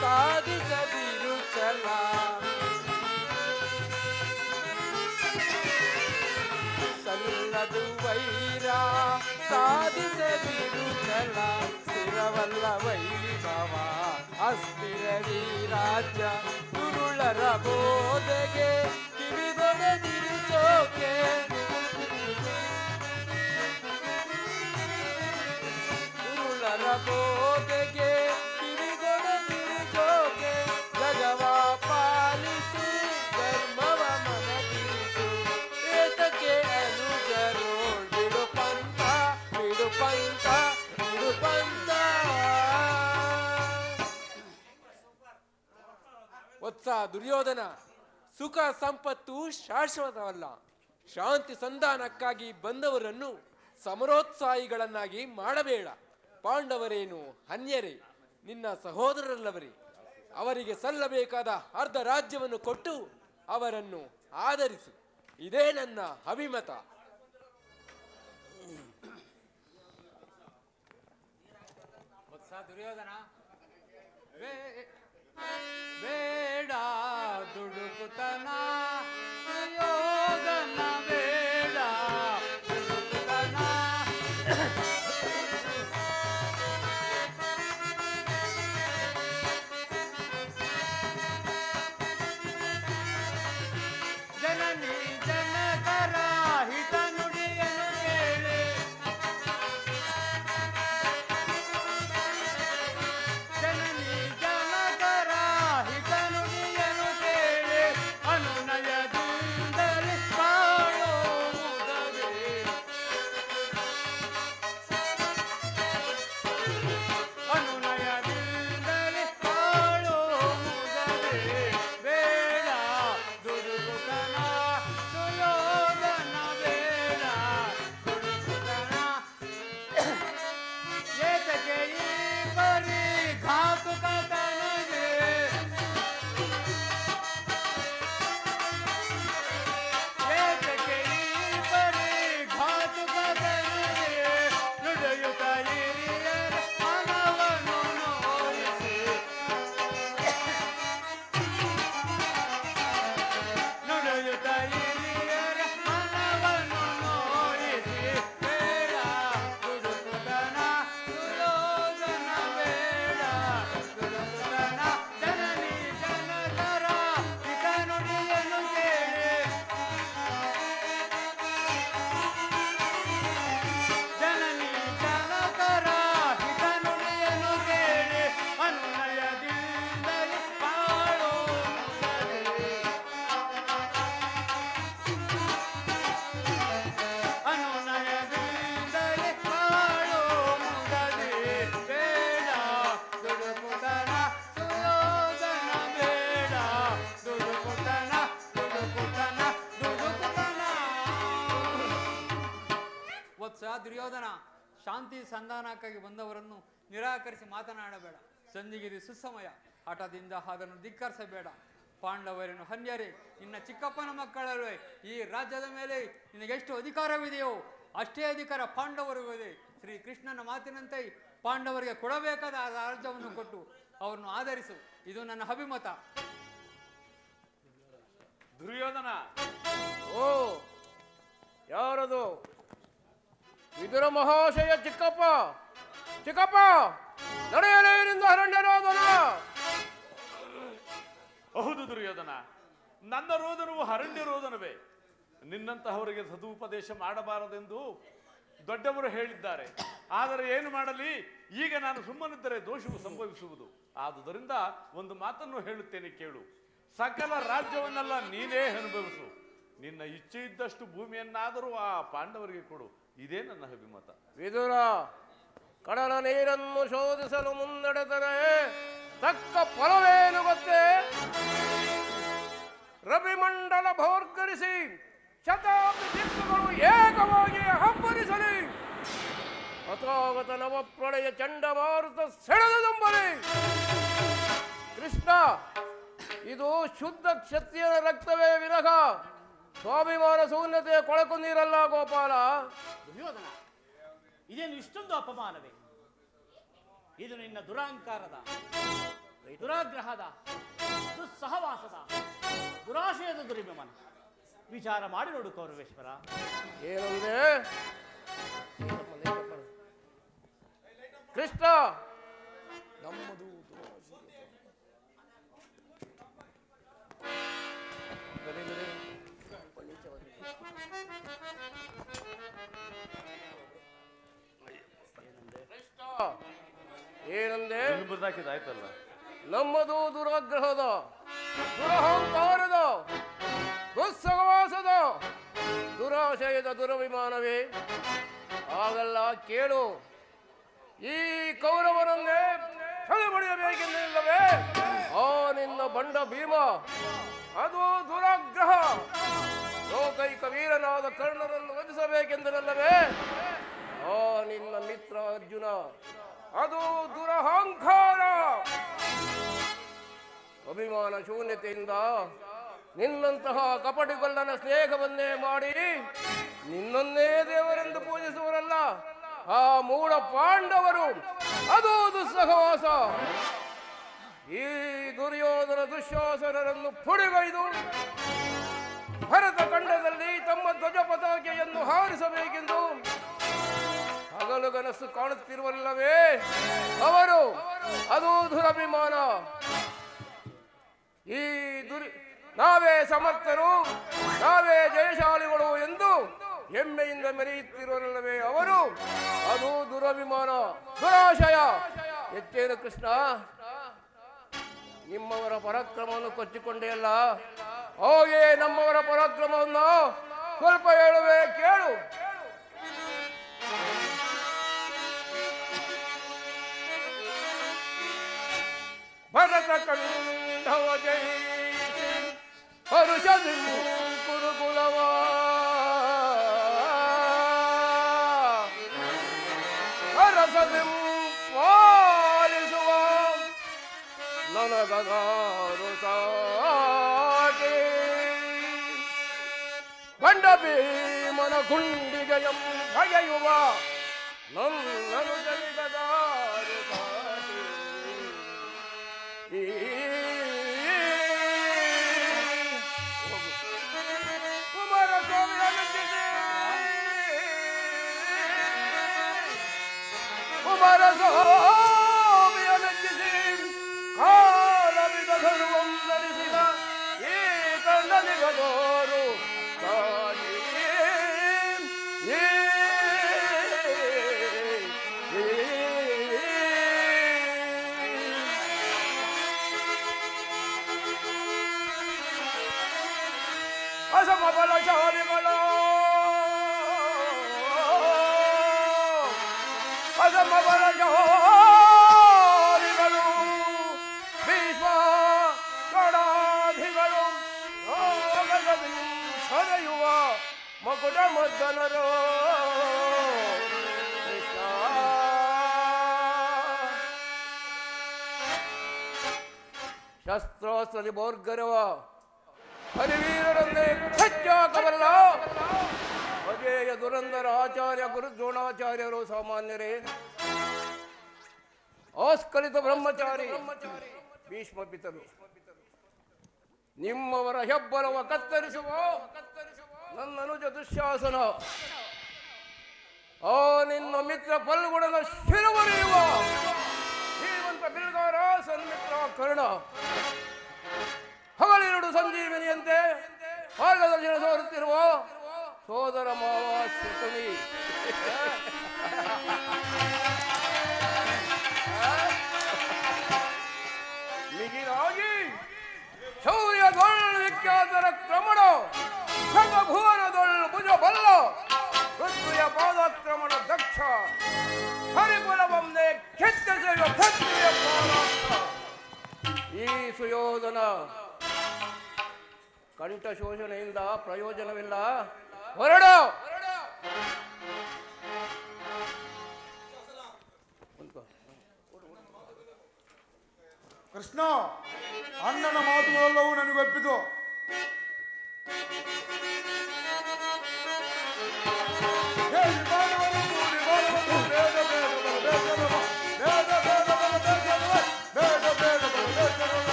ಸಾಧಿಸದಿರು ಛಲ ಸಲ್ಲದು ವೈರ ಸಾಧಿಸದಿರು ಛಲ ಸ್ಥಿರವಲ್ಲ ವೈಭವ ಅಸ್ಥಿರದಿ ರಾಜ್ಯ ದುರುಳರ ಬೋಧೆಗೆ ಕಿವಿಗೊಡದಿರು ಜೋಕೆ ದುರುಳರ ಬೋಧೆಗೆ ಕಿವಿಗೊಡದಿರು ಜೋಕೆ ಜಗವ ಪಾಲಿಸು ಧರ್ಮವ ಮನ ಬಿಡಿಸು ಏತಕ್ಕೆ ಅನುಜರೋಳ್ ಬಿಡು ಪಂಥ ಬಿಡು ಪಂಥ ಬಿಡು ಪಂಥ ವತ್ಸ ದುರ್ಯೋಧನ ಸುಖ ಸಂಪತ್ತು ಶಾಶ್ವತವಲ್ಲ ಶಾಂತಿ ಸಂಧಾನಕ್ಕಾಗಿ ಬಂದವರನ್ನು ಸಮರೋತ್ಸಾಹಿಗಳನ್ನಾಗಿ ಮಾಡಬೇಡ ಪಾಂಡವರೇನು ಅನ್ಯರೇ ನಿನ್ನ ಸಹೋದರರಲ್ಲವರೇ ಅವರಿಗೆ ಸಲ್ಲಬೇಕಾದ ಅರ್ಧ ರಾಜ್ಯವನ್ನು ಕೊಟ್ಟು ಅವರನ್ನು ಆದರಿಸು ಇದೇ ನನ್ನ ಅಭಿಮತ ವತ್ಸ ದುರ್ಯೋಧನ ಬೇಡ ದುಡುಕುತನ ದುರ್ಯೋಧನ ಬೇಡ ದುಡುಕುತನ ಜನನಿ ಜನಕರ ಹಿತ ನುಡಿಯನ್ನು ಕೇಳಿ ಜನನಿ ಜನಕರ ಹಿತ ನುಡಿಯನ್ನು ಕೇಳಿ ಅನುನಯದಿಂದಲೇ ಬಾಳುವುದವೇ ಅನುನಯದಿಂದಲೇ ಬಾಳುವುದವೇ ಬೇಡ ದುಡುಕುತನ ದುರ್ಯೋಧನ ಬೇಡ ದುಡುಕುತನ ಏತಕ್ಕೆ ಈ ಬರೀ ಘಾತುಕತನಗೆ ಏತಕ್ಕೆ ಈ ಬರೀ ಘಾತುಕತನಗೆ ನುಡಿಯುತ್ತ ಹಿರಿಯರ ಮನವನ್ನು ನೋಯಿಸಿ ನುಡಿಯುತ್ತ ಹಿರಿಯರ ಮನವನ್ನು ನೋಯಿಸಿ ಬೇಡ ದುಡುಕುತನ ದುರ್ಯೋಧನ ಬೇಡ ದುಡುಕುತನ ಜನನಿ ಜನಕರ ಹಿತ ನುಡಿಯನ್ನು ಕೇಳಿ ಜನನಿ ಜನಕರ ಹಿತ ನುಡಿಯನ್ನು ಕೇಳಿ ಅನುನಯದಿಂದಲೇ ಬಾಳುವುದವೇ ಅನುನಯದಿಂದಲೇ ಬಾಳುವುದವೇ ಬೇಡ ದುಡುಕುತನ ದುರ್ಯೋಧನ ಬೇಡ ದುಡುಕುತನ ದುಡುಕುತನ ದುಡುಕುತನ ವತ್ಸ ದುರ್ಯೋಧನ ಶಾಂತಿ ಸಂಧಾನಕ್ಕಾಗಿ ಬಂದವರನ್ನು ನಿರಾಕರಿಸಿ ಮಾತನಾಡಬೇಡ ಸಂಧಿಗೆ ಇದು ಸುಸಮಯ ಹಠದಿಂದ ಅದನ್ನು ಧಿಕ್ಕರಿಸಬೇಡ. ಪಾಂಡವರನ್ನು ಹನ್ಯರೇ, ನಿನ್ನ ಚಿಕ್ಕಪ್ಪನ ಮಕ್ಕಳಲ್ವೇ ಈ ರಾಜ್ಯದ ಮೇಲೆ ನಿನಗೆಷ್ಟು ಅಧಿಕಾರವಿದೆಯೋ ಅಷ್ಟೇ ಅಧಿಕಾರ ಪಾಂಡವರಿಗೂ ಇದೆ. ಶ್ರೀ ಕೃಷ್ಣನ ಮಾತಿನಂತೆ ಪಾಂಡವರಿಗೆ ಕೊಡಬೇಕಾದ ಆ ರಾಜ್ಯವನ್ನು ಕೊಟ್ಟು ಅವರನ್ನು ಆಧರಿಸು. ಇದು ನನ್ನ ಅಭಿಮತ. ದುರ್ಯೋಧನ, ಓ ಯಾರದು? ವಿದುರ ಮಹಾಶಯ ಚಿಕ್ಕಪ್ಪ. ಚಿಕ್ಕಪ್ಪ, ನಡೆಯಲೇನಿಂದ ಅರಣ್ಯರೋಧನ. ಹೌದು ದುರ್ಯೋಧನ, ನನ್ನ ರೋದನವು ಅರಣ್ಯ ರೋದನವೇ. ನಿನ್ನಂತಹವರಿಗೆ ಸದುಪದೇಶ ಮಾಡಬಾರದೆಂದು ದೊಡ್ಡವರು ಹೇಳಿದ್ದಾರೆ. ಆದರೆ ಏನು ಮಾಡಲಿ, ಈಗ ನಾನು ಸುಮ್ಮನಿದ್ದರೆ ದೋಷವು ಸಂಭವಿಸುವುದು. ಆದುದರಿಂದ ಒಂದು ಮಾತನ್ನು ಹೇಳುತ್ತೇನೆ ಕೇಳು. ಸಕಲ ರಾಜ್ಯವನ್ನೆಲ್ಲ ನೀನೇ ಅನುಭವಿಸು. ನಿನ್ನ ಇಚ್ಛೆ ಇದ್ದಷ್ಟು ಭೂಮಿಯನ್ನಾದರೂ ಆ ಪಾಂಡವರಿಗೆ ಕೊಡು. ಇದೇ ನನ್ನ ಅಭಿಮತ. ವಿದುರ, ಕಡಲ ನೀರನ್ನು ಶೋಧಿಸಲು ಮುನ್ನಡೆದರೆ ತಕ್ಕ ಫಲವೇನು ಗೊತ್ತೇ? ರವಿಮಂಡಲ ಭೋರ್ಗರಿಸಿ ಶತಾಬ್ದಿ ದಿಕ್ಕುಗಳು ಏಕವಾಗಿ ಹಬ್ಬರಿಸಲಿ. ಅಥಾಗತ ನವಪ್ರಳಯ ಚಂಡಮಾರುತ ಸೆಳೆದಂಬಲಿ. ಕೃಷ್ಣ, ಇದು ಶುದ್ಧ ಕ್ಷತ್ರಿಯನ ರಕ್ತವೇ ವಿರಹ ಸ್ವಾಭಿಮಾನ ಶೂನ್ಯತೆಯ ಕೊಳಕು ನೀರಲ್ಲ ಗೋಪಾಲ. ದುರ್ಯೋಧನ, ಇದೇನು ಇಷ್ಟೊಂದು ಅಪಮಾನವೇ? ಇದು ನಿನ್ನ ದುರಾಂಕಾರದ, ದುರಾಗ್ರಹದ, ದುಸ್ಸಹವಾಸದ, ದುರಾಶಯದ ದುರ್ವಿಮನ. ವಿಚಾರ ಮಾಡಿ ನೋಡು ಕೌರವೇಶ್ವರ. ಏನಂದ್ರೆ ಕೃಷ್ಣ, ನಮ್ಮದು ಏನಂದೆ? ಆಯ್ತಲ್ಲ, ನಮ್ಮದು ದುರಾಗ್ರಹದ, ದುರಹಂಕಾರದ, ದುಸ್ಸಹವಾಸದ, ದುರಾಶಯದ ದುರಭಿಮಾನವೇ. ಹಾಗಲ್ಲ, ಕೇಳು. ಈ ಕೌರವರನ್ನೇ ಹೊಡೆಯಬೇಕೆಂದಿಲ್ಲವೇ ಆ ನಿನ್ನ ಬಂಡ ಭೀಮ? ಅದು ದುರಾಗ್ರಹ. ಲೋಕೈಕ ವೀರನಾದ ಕರ್ಣರನ್ನು ವಧಿಸಬೇಕೆಂದರಲ್ಲವೇ ಆ ನಿನ್ನ ಮಿತ್ರ ಅರ್ಜುನ? ಅದು ದುರಹಂಕಾರ. ಅಭಿಮಾನ ಶೂನ್ಯತೆಯಿಂದ ನಿನ್ನಂತಹ ಕಪಟಿಗೊಲ್ಲನ ಸ್ನೇಹವನ್ನೇ ಮಾಡಿ ನಿನ್ನನ್ನೇ ದೇವರೆಂದು ಪೂಜಿಸುವರಲ್ಲ ಆ ಮೂಢ ಪಾಂಡವರು. ಅದು ದುಸ್ಸಹವಾಸ. ಈ ದುರ್ಯೋಧನ ದುಶ್ಯಾಸನರನ್ನು ಪುಡಿಗೈದು ಭರತ ಖಂಡದಲ್ಲಿ ತಮ್ಮ ಧ್ವಜ ಪತಾಕೆಯನ್ನು ಹಾರಿಸಬೇಕೆಂದು ಹಗಲುಗನಸು ಕಾಣುತ್ತಿರುವಲ್ಲವೇ ಅವರು. ಅದು ದುರಭಿಮಾನ. ಈ ನಾವೇ ಸಮರ್ಥರು, ನಾವೇ ಜಯಶಾಲಿಗಳು ಎಂದು ಹೆಮ್ಮೆಯಿಂದ ಮೆರೆಯುತ್ತಿರುವಲ್ಲವೇ ಅವರು. ಅದು ದುರಭಿಮಾನ, ದುರಾಶಯ. ಹೆಚ್ಚೇನು ಕೃಷ್ಣ, ನಿಮ್ಮವರ ಪರಾಕ್ರಮವನ್ನು ಕೊಚ್ಚಿಕೊಂಡೇ ಅಲ್ಲ, ಹೋಗಿ ನಮ್ಮವರ ಪರಾಕ್ರಮವನ್ನು ಸ್ವಲ್ಪ ಹೇಳುವೆ, ಕೇಳು. ಭರತ ಕಂಠವ ಜಯಿಸಿ ಹರುಷದಿ ಕುರುಕುಲವ ಹರಸದಿ ಪಾಲಿಸುವ ನನಗಾರು ಸಾಟಿ ಬಂಡ ಭೀಮನ ಗುಂಡಿಗೆಯಂ ಭಗೆಯುವ ನನ್ನನು ಜನಿಗದಾರು ಸಾಟಿ. ಕುಮಾರಸ್ವಾಮಿಯನಂಜಿಸಿ ಕಾಲವಿದ ಧರ್ಮಂ ಧರಿಸಿದ ಈ ಕಣ್ಣನಿಗದೋರು ಕಾಣಿ. ಅಸಮ ಬಲಶಾಲಿಗಳು, ಅಸಮ ಬಲಶಾಲಿಗಳು, ಭೀಷ್ಮ ಗಣಾಧಿಗಳು, ಸದಯುವ ಮಕುಟ ಮದ್ದನರು. ಕೃಷ್ಣ ಶಸ್ತ್ರಾಸ್ತ್ರದಿ ಬೋರ್ಗರವ ಹರಿವೀರರನ್ನೇ ಹೆಚ್ಚಾಕಬಲ್ಲ ಅಜೇಯ ದುರಂಧರ ಆಚಾರ್ಯ ಗುರು ದ್ರೋಣಾಚಾರ್ಯರು ಸಾಮಾನ್ಯರೇ. ಆಸ್ಕಲಿತ ಬ್ರಹ್ಮಚಾರಿ ಭೀಷ್ಮ ಪಿತರು ನಿಮ್ಮವರ ಹೆಬ್ಬಲವ ಕತ್ತರಿಸುವ ನನ್ನ ಅನುಜ ದುಶ್ಯಾಸನ ಆ ನಿನ್ನ ಮಿತ್ರ ಫಲ್ಗುಣನ ಶಿರವರಿಯುವ ಶ್ರೀಮಂತ ಬಿಲ್ಗಾರ ಸನ್ಮಿತ್ರ ಕರ್ಣ ಹಗಲಿರುಡು ಸಂಜೀವಿನಿಯಂತೆ ಮಾರ್ಗದರ್ಶನ ತೋರುತ್ತಿರುವ ಸೋದರ ಮಾವ ಶಕುನಿ ಮಿಗಿಲಾಗಿ ಶೌರ್ಯದೊಳ್ ವಿಖ್ಯಾತರ ಕ್ರಮಣ ಭುವನದೊಳ್ ಭುಜ ಬಲ್ಲ ಪೃಥ್ವಿಯ ಪಾದಾಕ್ರಮಣ ದಕ್ಷ ಹರಿಕುಲವೊಂದೇ ಕೆತ್ತಸೆಯ ಪೃಥ್ವಿಯ ಪಾದಾಕ್ಷ ಈ ಸುಯೋಧನ ಕಂಠ ಶೋಷಣೆಯಿಂದ ಪ್ರಯೋಜನವಿಲ್ಲ. ಹೊರಡ ಕೃಷ್ಣ, ಅಣ್ಣನ ಮಾತುಗಳೆಲ್ಲವೂ ನನಗೊಪ್ಪಿತು.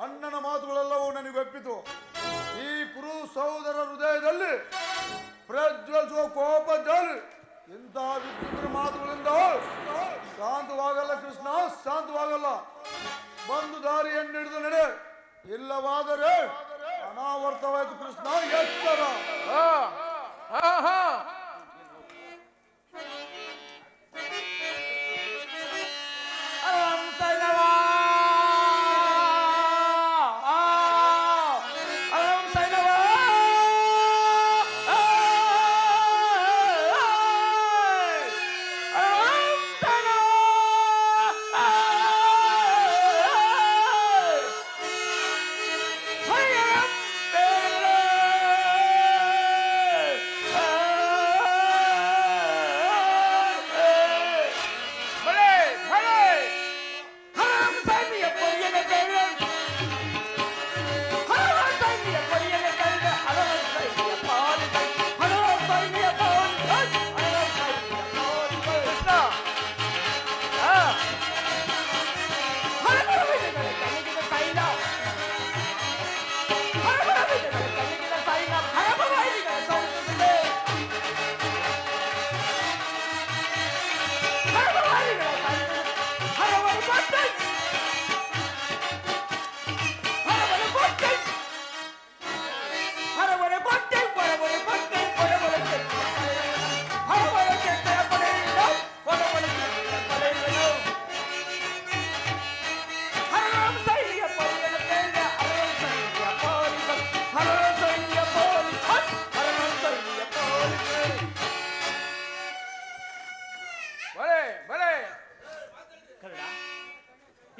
ಅಣ್ಣನ ಮಾತುಗಳೆಲ್ಲವೂ ನನಗೊಪ್ಪಿತು. ಈ ಕುರು ಸಹೋದರ ಹೃದಯದಲ್ಲಿ ಪ್ರಜ್ವಲಿಸುವ ಕೋಪ ಜಾಲಿ ಇಂತಹ ವಿಚಿತ್ರ ಮಾತುಗಳಿಂದ ಶಾಂತವಾಗಲ್ಲ ಕೃಷ್ಣ, ಶಾಂತವಾಗಲ್ಲ. ಬಂದು ದಾರಿಯನ್ನು ಹಿಡಿದು ನಡೆ, ಇಲ್ಲವಾದರೆ ಅನಾವರ್ತವಾಯಿತು ಕೃಷ್ಣ, ಎಚ್ಚರ.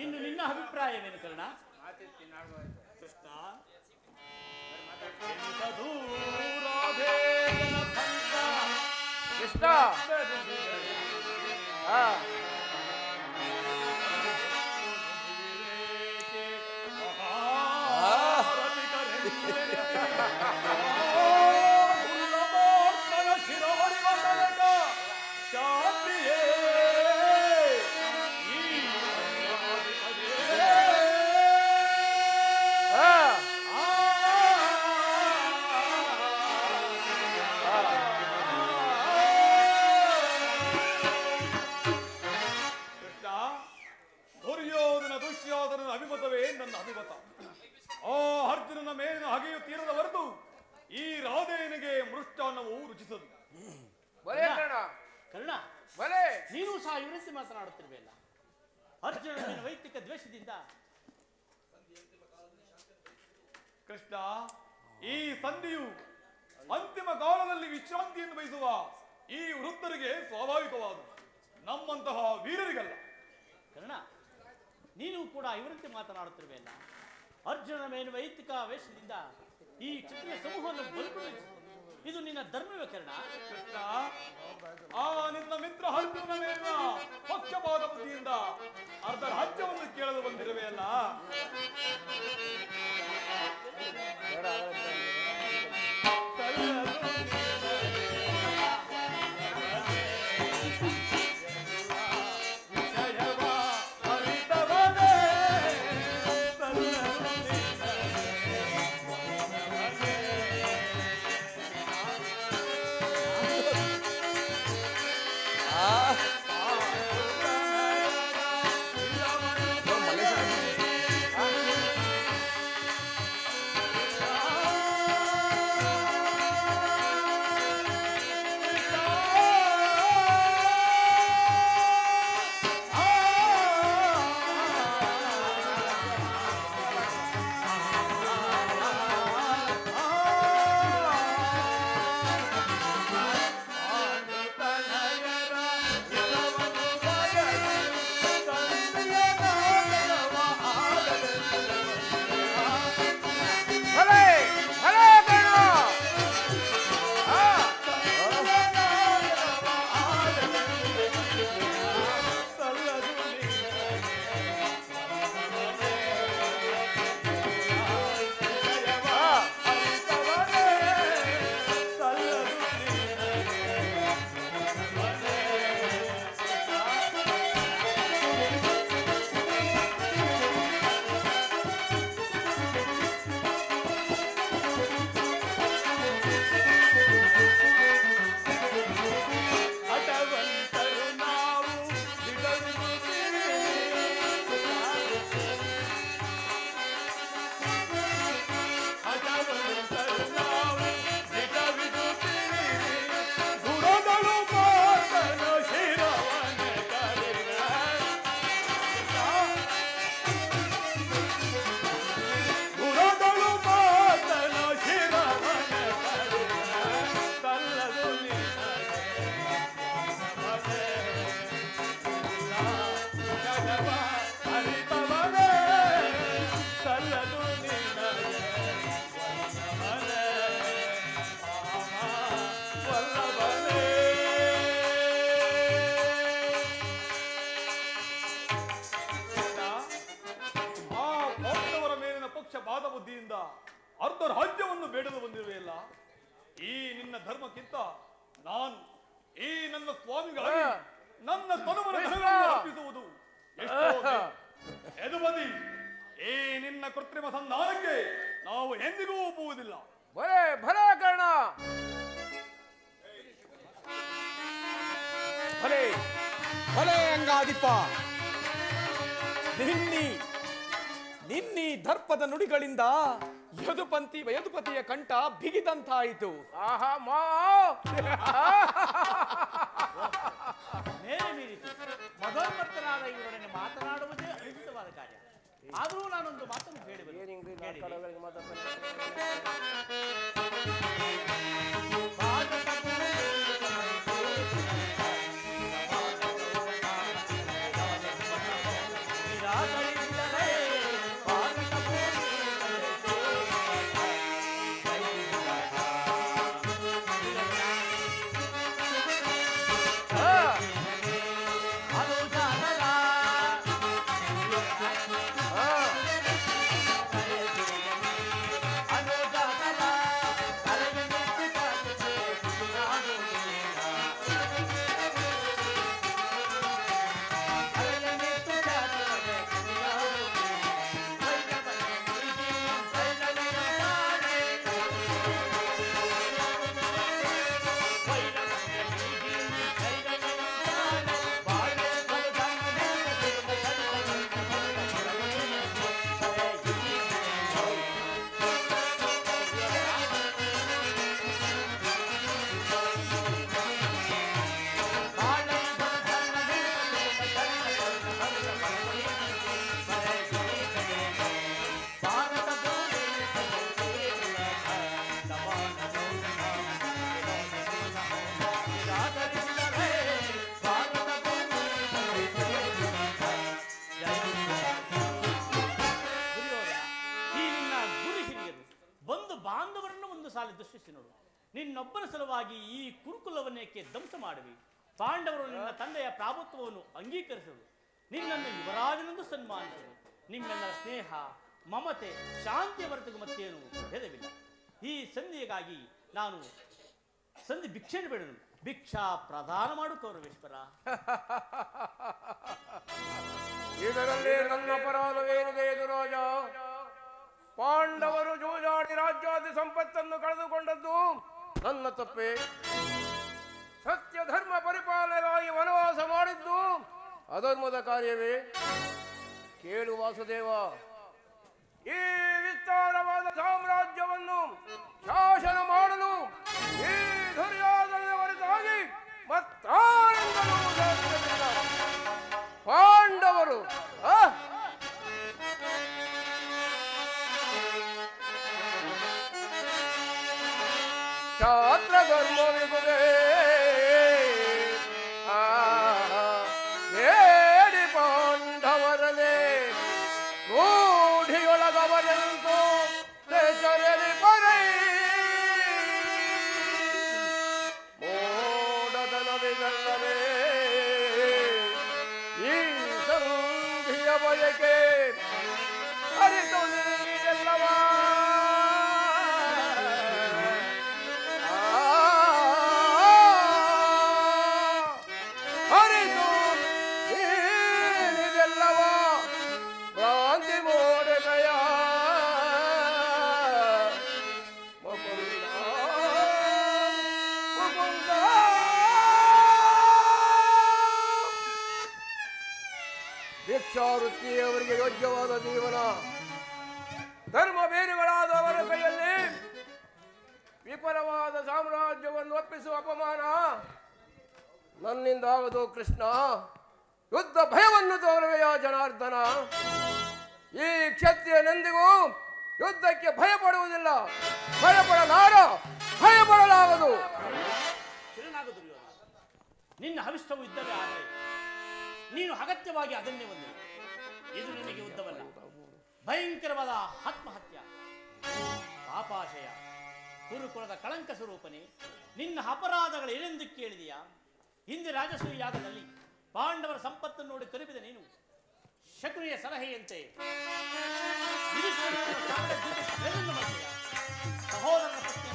ಇನ್ನು ನಿನ್ನ ಅಭಿಪ್ರಾಯವೇನು ಕರ್ಣ? ಕೃಷ್ಣ, ಕೃಷ್ಣ ರುಚಿಸದು. ಬಲೆ ಕರ್ಣ, ಕರ್ಣ, ಬಲೆ ನೀನು ಸಹ ಇವರಂತೆ ಮಾತನಾಡುತ್ತಿರಬೇಲ್ಲ. ಅರ್ಜುನನ ವೈಯಕ್ತಿಕ ದ್ವೇಷದಿಂದ ಕೃಷ್ಣ, ಈ ಸಂಧಿಯು ಅಂತಿಮ ಕಾಲದಲ್ಲಿ ವಿಶ್ರಾಂತಿಯನ್ನು ಬಯಸುವ ಈ ವೃತ್ತರಿಗೆ ಸ್ವಾಭಾವಿಕವಾದ, ನಮ್ಮಂತಹ ವೀರರಿಗಲ್ಲ. ಕರ್ಣ, ನೀನು ಕೂಡ ಇವರಂತೆ ಮಾತನಾಡುತ್ತಿರಬೇಲ್ಲ. ಅರ್ಜುನನ ಮೇಲಿನ ವೈಯಕ್ತಿಕ ವೇಷದಿಂದ ಈ ಕ್ಷತ್ರಿಯ ಸಮೂಹವನ್ನು ಬಲಿಪಡಿಸು. ಇದು ನಿನ್ನ ಧರ್ಮವೇ ಕರ್ಣ? ಕೃಷ್ಣ, ಆ ನಿನ್ನ ಮಿತ್ರ ಅರ್ಜುನನ ಮೇಲಿನ ಪಕ್ಷಪಾತ ಬುದ್ಧಿಯಿಂದ ಅರ್ಧ ರಾಜ್ಯವನ್ನು ಕೇಳಲು ಬಂದಿರುವೆ ಅಲ್ಲ. ಬುದ್ಧಿಯಿಂದ ಅರ್ಧ ರಾಜ್ಯವನ್ನು ಬೇಡಲು ಬಂದಿರುವೆಯಲ್ಲ. ಈ ನಿನ್ನ ಧರ್ಮಕ್ಕಿಂತ ನಾನು ಈ ನನ್ನ ಸ್ವಾಮಿಗಾಗಿ ನನ್ನ ತನುವನ್ನು ಅರ್ಪಿಸುವುದು ಎದುಬದಿ. ಈ ನಿನ್ನ ಕೃತ್ರಿಮ ಸಂಧಾನಕ್ಕೆ ನಾವು ಎಂದಿಗೂ ಒಪ್ಪುವುದಿಲ್ಲ. ಭಲೆ ಭಲೆ ಕರ್ಣ, ಭಲೆ ಭಲೆ ಅಂಗಾದಿಪ್ಪ. ನಿನ್ನಿ ದರ್ಪದ ನುಡಿಗಳಿಂದ ಯದುಪತಿಯ ಕಂಠ ಬಿಗಿದಂತಾಯಿತು. ಆಹಾ ಮಾ ಮೇಲೆ ಮೀರಿತು. ಮಧೋನ್ಮತ್ತನಾದ ಇವರೊಡನೆ ಮಾತನಾಡುವುದೇ ಅಹಿತವಾದ ಕಾರ್ಯ. ಆದರೂ ನಾನೊಂದು ಮಾತನ್ನು ಹೇಳಬೇಕು. ಅನುಜಾತಲ ಯೋಚಿಸಿ ನೋಡು. ನಿನ್ನೊಬ್ಬನ ಸಲುವಾಗಿ ಈ ಕುರುಕುಲವನ್ನೇಕೆ ಧ್ವಂಸ ಮಾಡುವಿ? ಪಾಂಡವರು ನಿನ್ನ ತಂದೆಯ ಪ್ರಾಭುತ್ವವನ್ನು ಅಂಗೀಕರಿಸಲು, ನಿನ್ನನ್ನು ಯುವರಾಜನೆಂದು ಸನ್ಮಾನಿಸಲು, ನಿಮ್ಮೆಲ್ಲರ ಸ್ನೇಹ, ಮಮತೆ, ಶಾಂತಿಯ ಹೊರತು ಮತ್ತೇನು ಭೇದವಿಲ್ಲ. ಈ ಸಂಧಿಗಾಗಿ ನಾನು ಸಂಧಿ ಭಿಕ್ಷೆಯನ್ನು ಬೇಡನು, ಭಿಕ್ಷಾ ಪ್ರದಾನ ಮಾಡು ಕೌರವೇಶ್ವರ. ಇದರಲ್ಲಿ ನನ್ನ ಅಪರಾಧವೇನಿದೆ ಎದುರಾಜ? ಪಾಂಡವರು ಜೂಜಾಡಿ ರಾಜ್ಯಾದಿ ಸಂಪತ್ತನ್ನು ಕಳೆದುಕೊಂಡದ್ದು ನನ್ನ ತಪ್ಪೆ. ಸತ್ಯ ಧರ್ಮ ಪರಿಪಾಲನೆಗಾಗಿ ವನವಾಸ ಮಾಡಿದ್ದು ಅಧರ್ಮದ ಕಾರ್ಯವೇ? ಕೇಳು ವಾಸುದೇವ, ಈ ವಿಸ್ತಾರವಾದ ಸಾಮ್ರಾಜ್ಯವನ್ನು ಶಾಸನ ಮಾಡಲು ಈ ದುರ್ಯೋಧನ ಹೊರತಾಗಿ ಮತ್ತಾರಿಂದಲೂ ಸಾಧ್ಯವಿಲ್ಲ. ಪಾಂಡವರು ಕ್ಷಾತ್ರ ಧರ್ಮವಿಗುದೇ ಹೇಳಿ ಪಾಂಡವರನೇ ರೂಢಿಯೊಳಗವರೆಂದು ದೇಶದಲ್ಲಿ ಬರೈ ಮೋಡದನವಿದಲ್ಲವೇ ಈ ಸಂಧಿಯ ಬಯಕೆ ಅರಿತು ನೀನೆಲ್ಲವ ಅರಿತು ನೀನೆಲ್ಲವ ಭ್ರಾಂತಿ ಮೋಡದಯ ಮುಕುಂದ ಮುಕುಂದ. ಭಿಕ್ಷಾವೃತ್ತಿ ಅವರಿಗೆ ಯೋಗ್ಯವಾದ ಜೀವನ. ಧರ್ಮ ಬೇರುಗಳಾದ ಅವರ ಕೈಯಲ್ಲಿ ವಿಪರವಾದ ಸಾಮ್ರಾಜ್ಯವನ್ನು ಒಪ್ಪಿಸುವ ಅಪಮಾನ ನನ್ನಿಂದಾಗದು ಕೃಷ್ಣ. ಯುದ್ಧ ಭಯವನ್ನು ತೋರುವೆಯ ಜನಾರ್ದನ? ಈ ಕ್ಷತ್ರಿಯನೆಂದಿಗೂ ಯುದ್ಧಕ್ಕೆ ಭಯಪಡುವುದಿಲ್ಲ, ಭಯಪಡಲಾರ, ಭಯಪಡಲಾಗದು. ಶಿರನಾಗ ದುರ್ಯೋಧನ, ನಿನ್ನ ಹವಿಷ್ಠವು ಇದ್ದವೇ ಆದರೆ ನೀನು ಅಗತ್ಯವಾಗಿ ಅದನ್ನೇ ಒಂದು. ಇದು ನಿನಗೆ ಯುದ್ಧವಲ್ಲ, ಭಯಂಕರವಾದ ಆತ್ಮಹತ್ಯ, ಪಾಪಾಶಯ, ಕುರುಕುಲದ ಕಳಂಕ ಸ್ವರೂಪನೇ. ನಿನ್ನ ಅಪರಾಧಗಳು ಏನೆಂದು ಕೇಳಿದೆಯಾ? ಹಿಂದೆ ರಾಜಸೂಯ ಯಾಗದಲ್ಲಿ ಪಾಂಡವರ ಸಂಪತ್ತನ್ನು ನೋಡಿ ಕರುಬಿದ ನೀನು ಶಕುನಿಯ ಸಲಹೆಯಂತೆ ಸಹೋದರನ ಪತ್ನಿಯ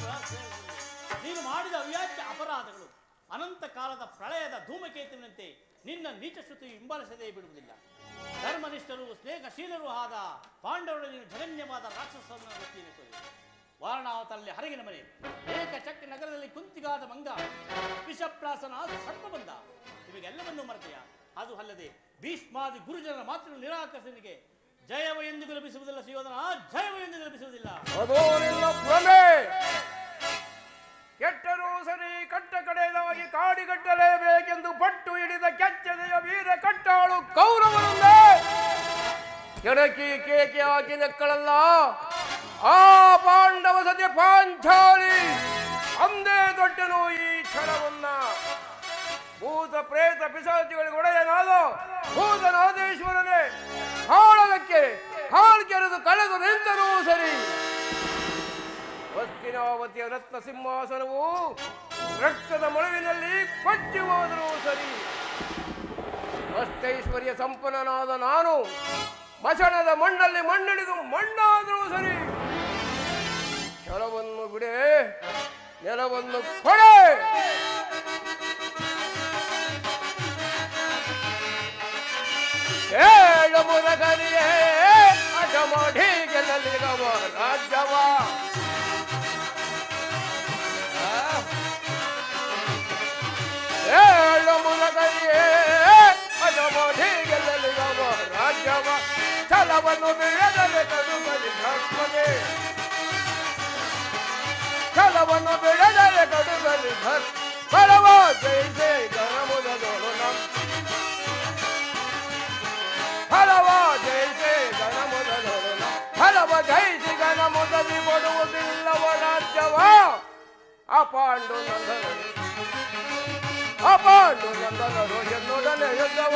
ನೀನು ಮಾಡಿದ ಅವ್ಯಾಜ್ಯ ಅಪರಾಧಗಳು ಅನಂತ ಕಾಲದ ಪ್ರಳಯದ ಧೂಮಕೇತುವಿನಂತೆ ನಿನ್ನ ನೀಚ ಶ್ರುತಿಯು ಹಿಂಬಾಲಿಸದೇ ಬಿಡುವುದಿಲ್ಲ. ಧರ್ಮನಿಷ್ಠರು ಸ್ನೇಹಶೀಲರೂ ಆದ ಪಾಂಡವರು ನೀನು ಜಗನ್ಯವಾದ ರಾಕ್ಷಸನ ವೃತ್ತಿಯನ್ನು ತೋರಿ ವಾರಣಾವತಲ್ಲಿ ಹರಗಿನ ಮನೆ, ಏಕಚಕ್ರ ನಗರದಲ್ಲಿ ಕುಂತಿಗಾದ ಮಂಗ, ವಿಷಪ್ರಾಸನ ಸರ್ಪ ಬಂದ, ಇವೆಲ್ಲವನ್ನೂ ಮರೆತೆಯ? ಅದು ಅಲ್ಲದೆ ಭೀಷ್ಮಾದಿ ಗುರುಜನರ ಮಾತ್ರ ನಿರಾಕರಿಸನಿಗೆ ಜಯವ ಎಂದು ಲಭಿಸುವುದಿಲ್ಲ ಸುಯೋಧನ, ಜಯವ ಎಂದು ಲಭಿಸುವುದಿಲ್ಲ. ಅದೋ ನಿನ್ನ ಭ್ರಮೆ. ಕೆಟ್ಟರೂ ಸರಿ ಕಟ್ಟ ಕಡೆಯದಾಗಿ ಕಾಡಿಗಟ್ಟಲೇಬೇಕೆಂದು ಪಟ್ಟು ಹಿಡಿದ ಕೆಚ್ಚದೆಯ ವೀರ ಕಟ್ಟಾಳು ಕೌರವರನ್ನೇ ಕೆಣಕಿ ಕೇಕೆ ಹಾಕಿ ನಕ್ಕಳಲ್ಲ ಆ ಪಾಂಡವ ಸತಿ ಪಾಂಚಾಲಿ ಅಂದೇ ದೊಡ್ಡನು ಈ ಕ್ಷಣವನ್ನ. ಭೂತ ಪ್ರೇತ ಪಿಶಾಚಿಗಳಿಗೆ ಒಡೆಯನಾದ ಭೂತನಾದೇಶ್ವರನೇ ಕಾಳಗಕ್ಕೆ ಕಾಲ್ಕೆರೆದು ಕಳೆದು ನಿಂತರೂ ಸರಿ. ಹಸ್ತಿನಾವತಿಯ ರತ್ನ ಸಿಂಹಾಸನವು ರಕ್ತದ ಮೊಳವಿನಲ್ಲಿ ಕೊಚ್ಚಿ ಹೋದರೂ ಸರಿ. ಅಷ್ಟೈಶ್ವರ್ಯ ಸಂಪನ್ನನಾದ ನಾನು ಮಸಣದ ಮಣ್ಣಲ್ಲಿ ಮಣ್ಣಿಡಿದು ಮಣ್ಣಾದರೂ ಸರಿ. ಛಲವನ್ನು ಬಿಡೆ, ನೆಲವನ್ನು ಕೊಡೆ. ಏಳು ಮುರಗರಿಯೇ ಅಜ ಮಾಡಿ ಗೆಲ್ಲಲಿಗವ ರಾಜ್ಯವ. ಏಳು ಮುರಗರಿಯೇ ಅಜ ಮಾಡಿ ಗೆಲ್ಲಲಿಗವ ರಾಜ್ಯವ. ಛಲವನ್ನು ಬಿಡದರೆ ಕಡುಬಲಿ ಧರ್ಮವೇ, ಛಲವನ್ನು ಬಿಡದರೆ ಕಡುಬಲಿ ಧರ್ಮ. ಬಲವ ಜಯಿಸೆ ಗಣಮುದದೋಳು ನಮ್ಮ ಫಲವ ಜಯಿಸೆ ಗಣಮುದದೋಳು ನಮ್ಮ ಫಲವ ಜಯಿಸಿ ಗಣಮುದದಿ ಕೊಡುವುದಿಲ್ಲವ ರಾಜ್ಯವ. ಅಪಾಂಡು ನಂದನರು ಅಪಾಂಡು ನಂದನರು ಎನ್ನೊಡನೆ ಯುದ್ಧವ.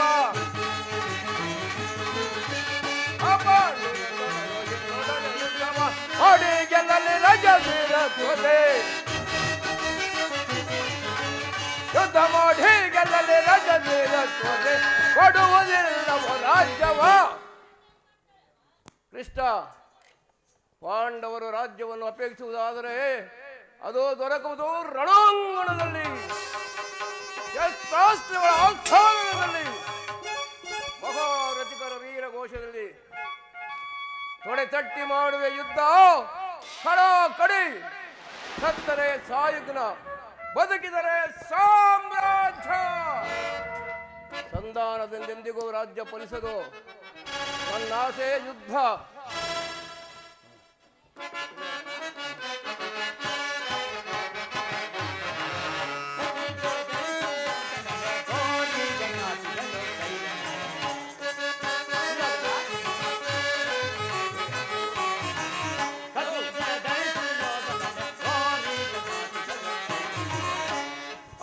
ಅಪಾಂಡು ನಂದನರು ಎನ್ನೊಡನೆ ಯುದ್ಧವ. ಮಾಡಿ ಗೆಲ್ಲಲಿ ರಜವೀರತ್ವತೆ ಯುದ್ಧ ಮಾಡಿ ಗೆಲ್ಲಲಿ ರಜವೀರತ್ವತೆ ಕೊಡುವುದಿಲ್ಲವೋ ರಾಜ್ಯವ. ಕೃಷ್ಣ, ಪಾಂಡವರು ರಾಜ್ಯವನ್ನು ಅಪೇಕ್ಷಿಸುವುದಾದರೆ ಅದು ದೊರಕುವುದು ರಣಾಂಗಣದಲ್ಲಿ, ಶಸ್ತ್ರಾಸ್ತ್ರಗಳ ಆಸ್ಥಾನದಲ್ಲಿ, ಮಹಾರಥಿಕರ ವೀರಘೋಷದಲ್ಲಿ. ತೊಡೆ ತಟ್ಟಿ ಮಾಡುವೆ ಯುದ್ಧ ಕಡಿ, ಸತ್ತರೆ ಸಾಯುಗ್ನ, ಬದುಕಿದರೆ ಸಾಮ್ರಾಜ್ಯ. ಸಂಧಾನದಿಂದೆಂದಿಗೂ ರಾಜ್ಯ ಫಲಿಸದು. ನನ್ನ ಆಸೆ ಯುದ್ಧ.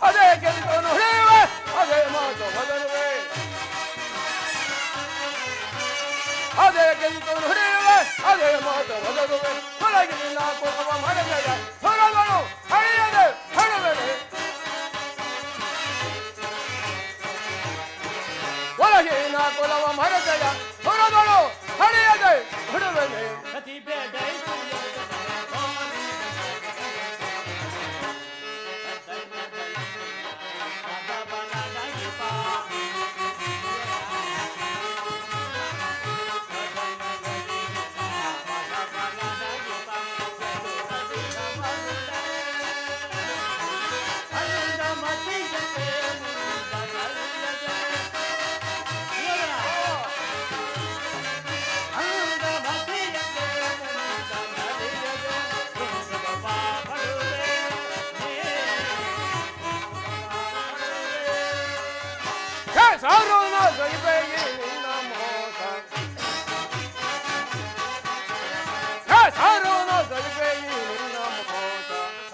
ಅದೇ ಗೆದ್ದನು ಹಿಡಿಯುವೆ, ಅದೇ ಮಾತು ಬದಲುವೆ. ಅದೇ ಗೆದ್ದನು ಹಿಡಿಯುವೆ, ಅದೇ ಮಾತು ಬದಲುವೆ. ಹೊರಗೆ ನಿನ್ನ ಕೊಡುವ ಮರಗಳ ಹೊರಗಳು ಹಳೆಯದೆ ಹಣವೆಲೆ. ಒಳಗೆ ನಾ ಕೊಲವ ಮರಗಳ ಹೊರಗಳು ಹಳೆಯದೆ ಹೊಡವೆಲೆ. ಸಾರೋನ ಸೈಬೇಗಿ ನಿನ್ನ ಮೋಸ, ಸಾರೋನ ಸೈಬೇಗಿ ನಿನ್ನ ಮೋಸ.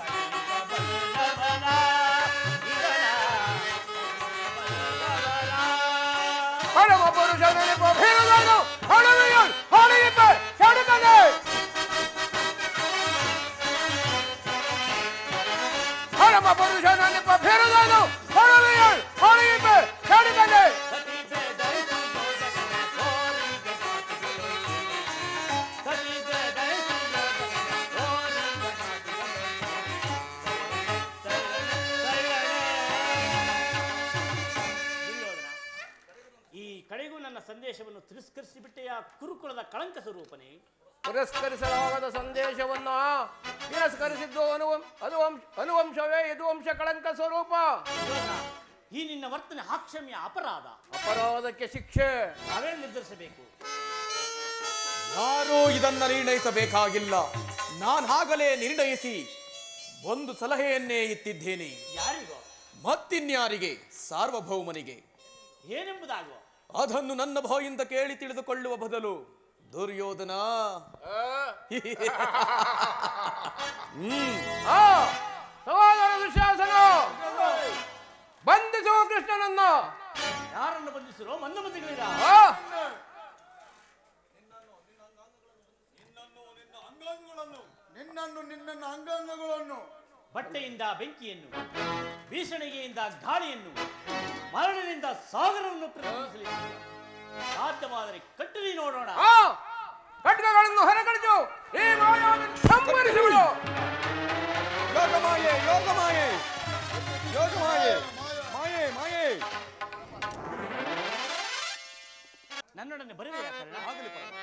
ಪರಮ ಪುರುಷ ನೆನಪು ಭೀರದನು ಹೊಡವೆಯಲ್ ಹೊಡೆಯಿತ ಕೆಡುಕನೆ. ಪರಮ ಪುರುಷ ನೆನಪು ಭೀರದನು ಹೊಡವೆಯಲ್ ಹೊಡೆಯಿತ ಕೆಡುಕನೆ. ಈ ಕಡೆಗೂ ನನ್ನ ಸಂದೇಶವನ್ನು ತಿರಸ್ಕರಿಸಿ ಬಿಟ್ಟೆಯ ಕುರುಕುಲದ ಕಳಂಕ ಸ್ವರೂಪನೇ. ತಿರಸ್ಕರಿಸಲಾಗದ ಸಂದೇಶವನ್ನ ತಿರಸ್ಕರಿಸಿದ್ದು ಅನುವಂಶವೇ ಯದುವಂಶ ಕಳಂಕ ಸ್ವರೂಪ. ಈ ನಿನ್ನ ವರ್ತನೆ ಅಕ್ಷಮ್ಯ ಅಪರಾಧ. ಅಪರಾಧಕ್ಕೆ ಶಿಕ್ಷೆ ನಾವೇ ನಿರ್ಧರಿಸಬೇಕು. ಯಾರೂ ಇದನ್ನ ನಿರ್ಣಯಿಸಬೇಕಾಗಿಲ್ಲ. ನಾನಾಗಲೇ ನಿರ್ಣಯಿಸಿ ಒಂದು ಸಲಹೆಯನ್ನೇ ಇತ್ತಿದ್ದೇನೆ. ಯಾರಿಗೋ? ಮತ್ತಿನ್ಯಾರಿಗೆ? ಸಾರ್ವಭೌಮನಿಗೆ. ಏನೆಂಬುದಾಗುವ? ಅದನ್ನು ನನ್ನ ಬಾಯಿಂದ ಕೇಳಿ ತಿಳಿದುಕೊಳ್ಳುವ ಬದಲು ದುರ್ಯೋಧನ ಸಹೋದರ ದುಶ್ಯಾಸನ, ಬಂಧಿಸುವ ಕೃಷ್ಣನನ್ನ. ಯಾರನ್ನು ಬಂಧಿಸಿರೋ? ಮಂದಮತಿಗಳಿರ. ನಿನ್ನ ಅಂಗಾಂಗಗಳನ್ನು, ಬಟ್ಟೆಯಿಂದ ಬೆಂಕಿಯನ್ನು, ಭೀಷಣಿಗೆಯಿಂದ ಗಾಳಿಯನ್ನು, ಮರಳಿನಿಂದ ಸಾಗರವನ್ನು ಪ್ರತಿನಿಧಿಸಲಿದೆ. ಸಾಧ್ಯವಾದರೆ ಕಟ್ಟಲಿ ನೋಡೋಣ. ಖಡ್ಗಗಳನ್ನು ಹೊರಕಳಿಸು, ಈ ಮಾಯಾವನ್ನು ಸಂಹರಿಸುವುದು. ಯೋಗಮಾಯೆ, ಯೋಗಮಾಯೆ, ಯೋಗಮಾಯೆ, ಮಾಯೆ, ಮಾಯೆ. ನನ್ನೊಡನೆ ಬರುವೆಯ ಕರ್ಣ? ಆಗಲಿ ಪರಮ.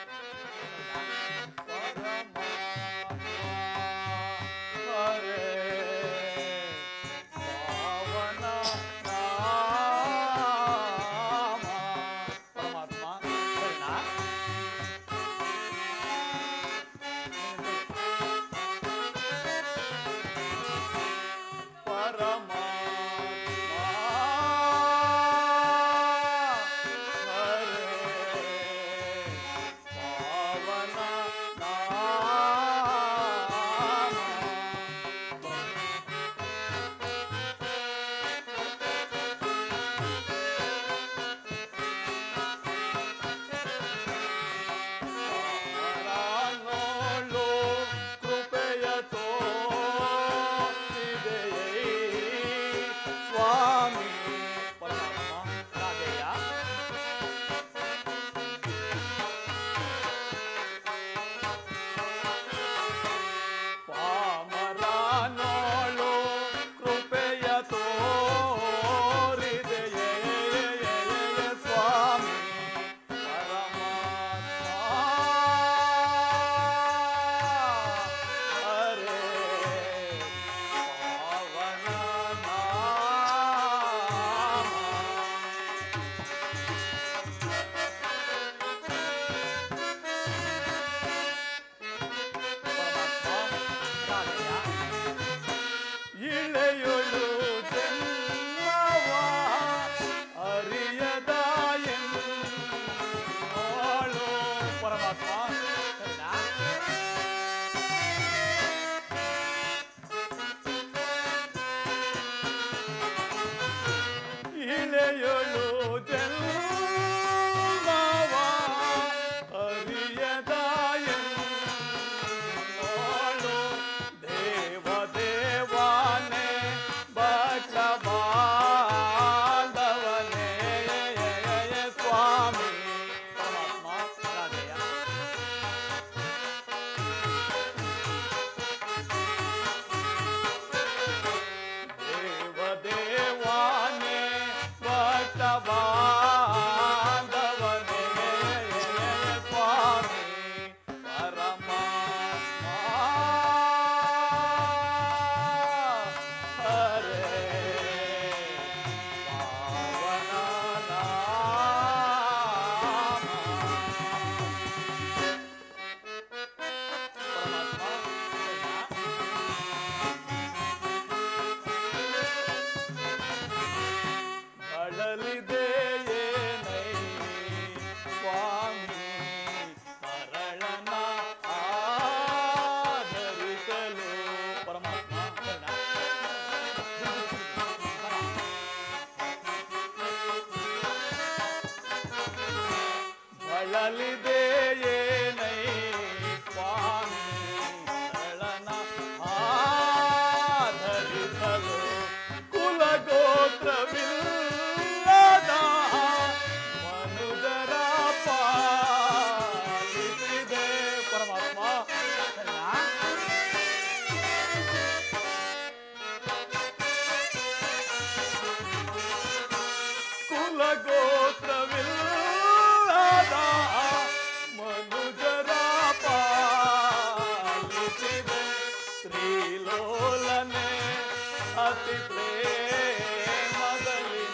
ಅತಿ ಪ್ರೇಮದಲ್ಲಿ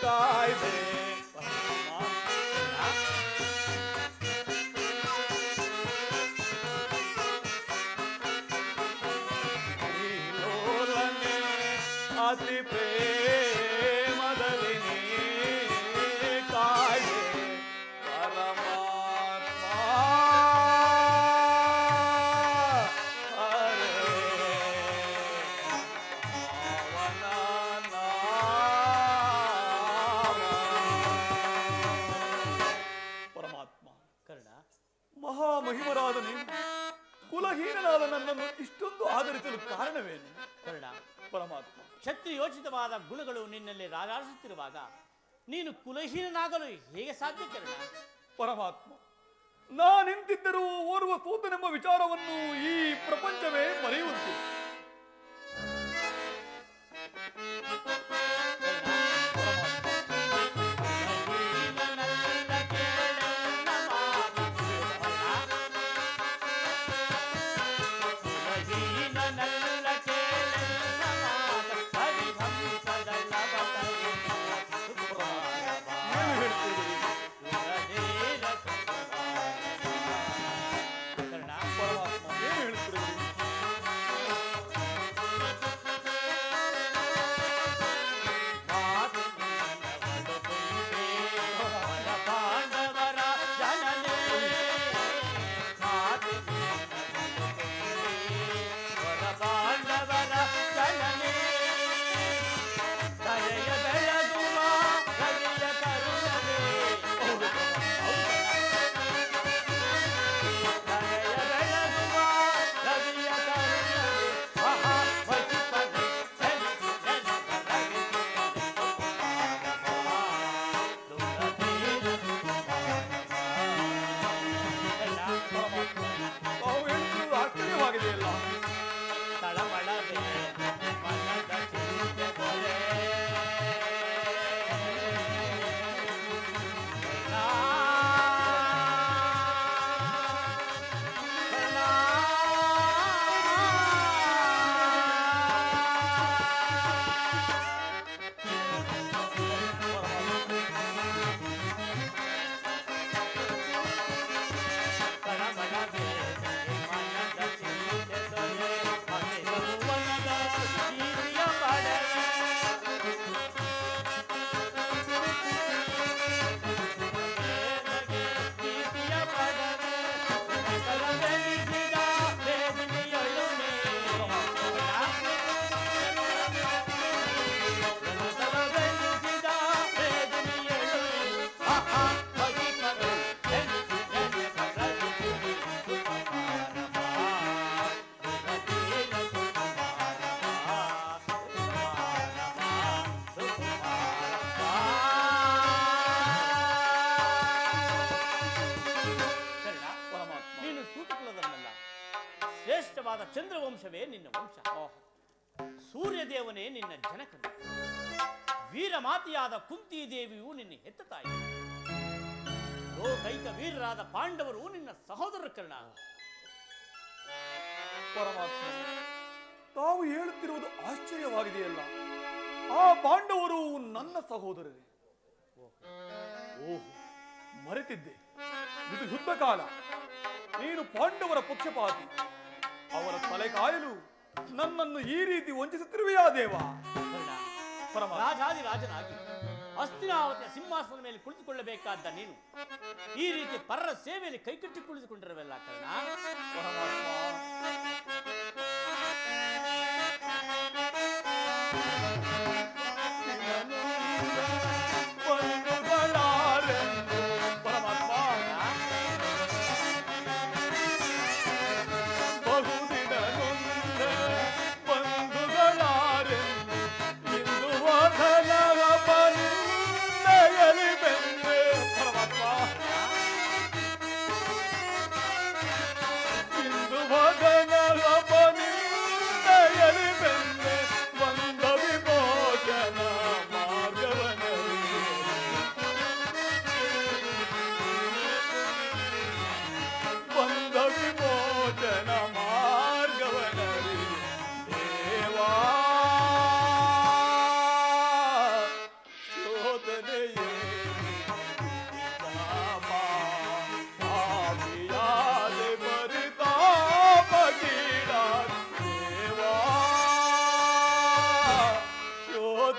ಕಾಯ್ದೆ ಲೋಲನೆ ಅತಿ ಪ್ರೇಮದಲ್ಲಿ ಕಾಯ್ದೆ ಪರಮಾತ್ಮ ಪರಮಾತ್ಮ ಕರ್ಣ, ಮಹಾಮಹಿಮರಾದ ನೀನು ಕುಲಹೀನನಾದ ನನ್ನನ್ನು ಇಷ್ಟೊಂದು ಆದರಿಸಲು ಕಾರಣವೇನು? ಕರ್ಣ, ಪರಮಾತ್ಮ ಕ್ಷತ್ರಿಯೋಚಿತವಾದ ಗುಣಗಳು ನಿನ್ನಲ್ಲಿ ರಾರಾಜಿಸುತ್ತಿರುವಾಗ ನೀನು ಕುಲಹೀನನಾಗಲು ಹೇಗೆ ಸಾಧ್ಯ ಕರ್ಣ? ಪರಮಾತ್ಮ ನಾನಿಂತಿದ್ದರೂ ಓರ್ವ ಸೂತನೆಂಬ ವಿಚಾರವನ್ನು ಈ ಪ್ರಪಂಚವೇ ಮರೆಯುವಂತೆ ಶ್ರೇಷ್ಠವಾದ ಚಂದ್ರವಂಶವೇ ನಿನ್ನ ವಂಶ. ಸೂರ್ಯದೇವನೇ ನಿನ್ನ ಜನಕನು. ವೀರಮಾತೆಯಾದ ಕುಂತಿದೇವಿಯು ನಿನ್ನ ಹೆತ್ತ ತಾಯಿ. ಲೋಕೈಕ ವೀರರಾದ ಪಾಂಡವರು ನಿನ್ನ ಸಹೋದರ ಕರ್ಣ. ಪರಮಾತ್ಮ ತಾವು ಹೇಳುತ್ತಿರುವುದು ಆಶ್ಚರ್ಯವಾಗಿದೆಯಲ್ಲ. ಆ ಪಾಂಡವರು ನನ್ನ ಸಹೋದರರೇ. ಓಹೋ, ಮರೆತಿದ್ದೆ. ಇದು ಯುದ್ಧ ಕಾಲ. ನೀನು ಪಾಂಡವರ ಪಕ್ಷಪಾತಿ. ಅವರ ತಲೆ ಕಾಯಲು ನನ್ನನ್ನು ಈ ರೀತಿ ವಂಚಿಸುತ್ತಿರುವೆಯಾ ದೇವ? ರಾಜಾದಿರಾಜನಾಗಿ ಹಸ್ತಿನಾವತಿಯ ಸಿಂಹಾಸನದ ಮೇಲೆ ಕುಳಿತುಕೊಳ್ಳಬೇಕಾದ ನೀನು ಈ ರೀತಿ ಪರರ ಸೇವೆಯಲ್ಲಿ ಕೈಕಟ್ಟಿ ಕುಳಿತುಕೊಂಡಿರವೆಲ್ಲ ಕರ್ಣ. ಬಂದ ವಿಭೋ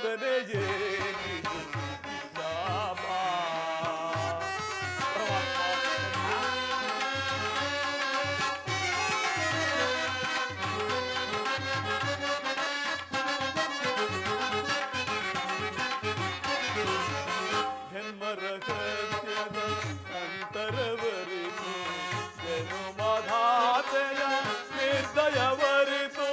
ಶೋಧನೆಯೇ ಜನ್ಮರಹಸ್ಯದ ಅಂತರವರಿತು ಜನುಮಧಾತೆಯ ನಿರ್ದಯವರಿತು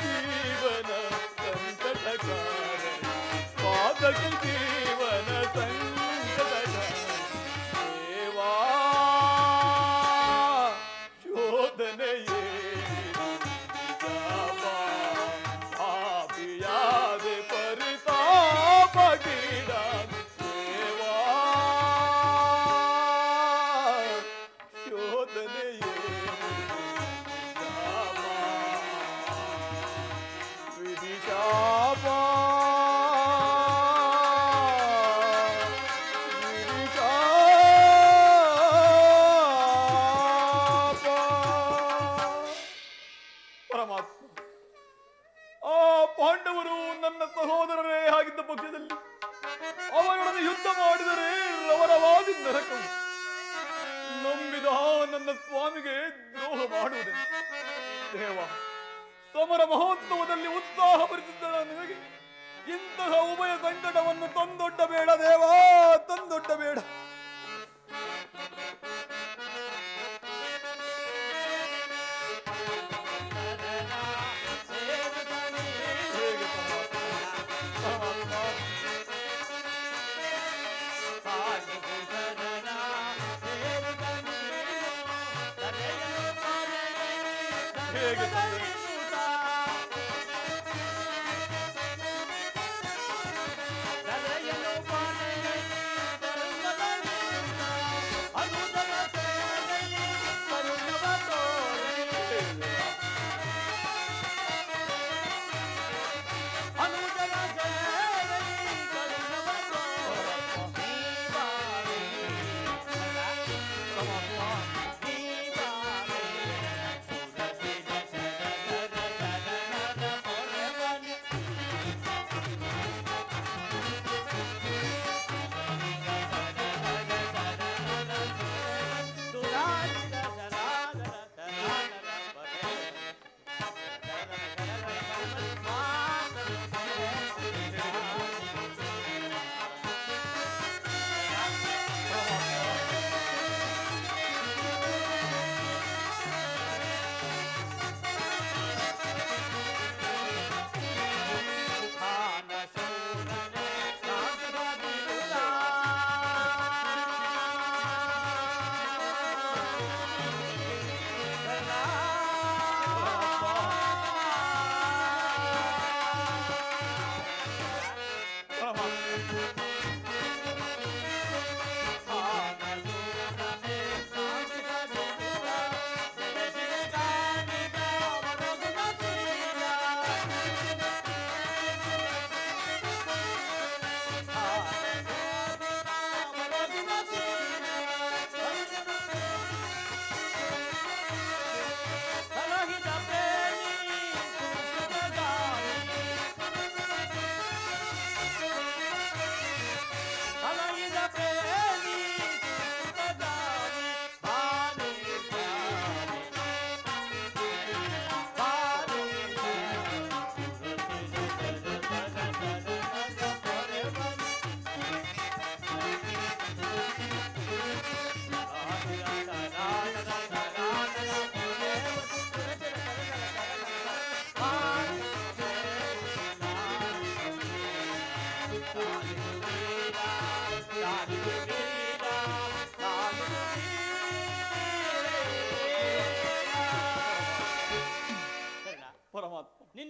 ಜೀವನ ಸಂಕಟಕಾರಣ ಪಾದಕ ಜೀವನ ಸಂಕಟಕಾರಣ ದೇವಾ ಶೋಧನೆಯೇ ಪಾಪಿಯಾದೆ ಪರಿತಾಪ ಗೀಡ ದೇವಾ ಶೋಧನೆಯೇ ವಿಧಿಶಾಪ ಪರಮಾತ್ಮ ಆ ಪಾಂಡವರು ನನ್ನ ಸಹೋದರರೇ ಆಗಿದ್ದ ಪಕ್ಷದಲ್ಲಿ ಅವರೊಡನೆ ಯುದ್ಧ ಮಾಡಿದರೆ ರವರವಾದಿ ನರಕವು ನಂಬಿದ ನನ್ನ ಸ್ವಾಮಿಗೆ ದ್ರೋಹ ಮಾಡುವುದೇ ದೇವ ಸಮರ ಮಹೋತ್ಸವದಲ್ಲಿ ಉತ್ಸಾಹ ಬರೆದಿದ್ದ ನನಗೆ ಇಂತಹ ಉಭಯ ಸಂಕಟವನ್ನು ತಂದೊಡ್ಡಬೇಡ ದೇವಾ, ತಂದೊಡ್ಡಬೇಡ. ಹೇಗೆ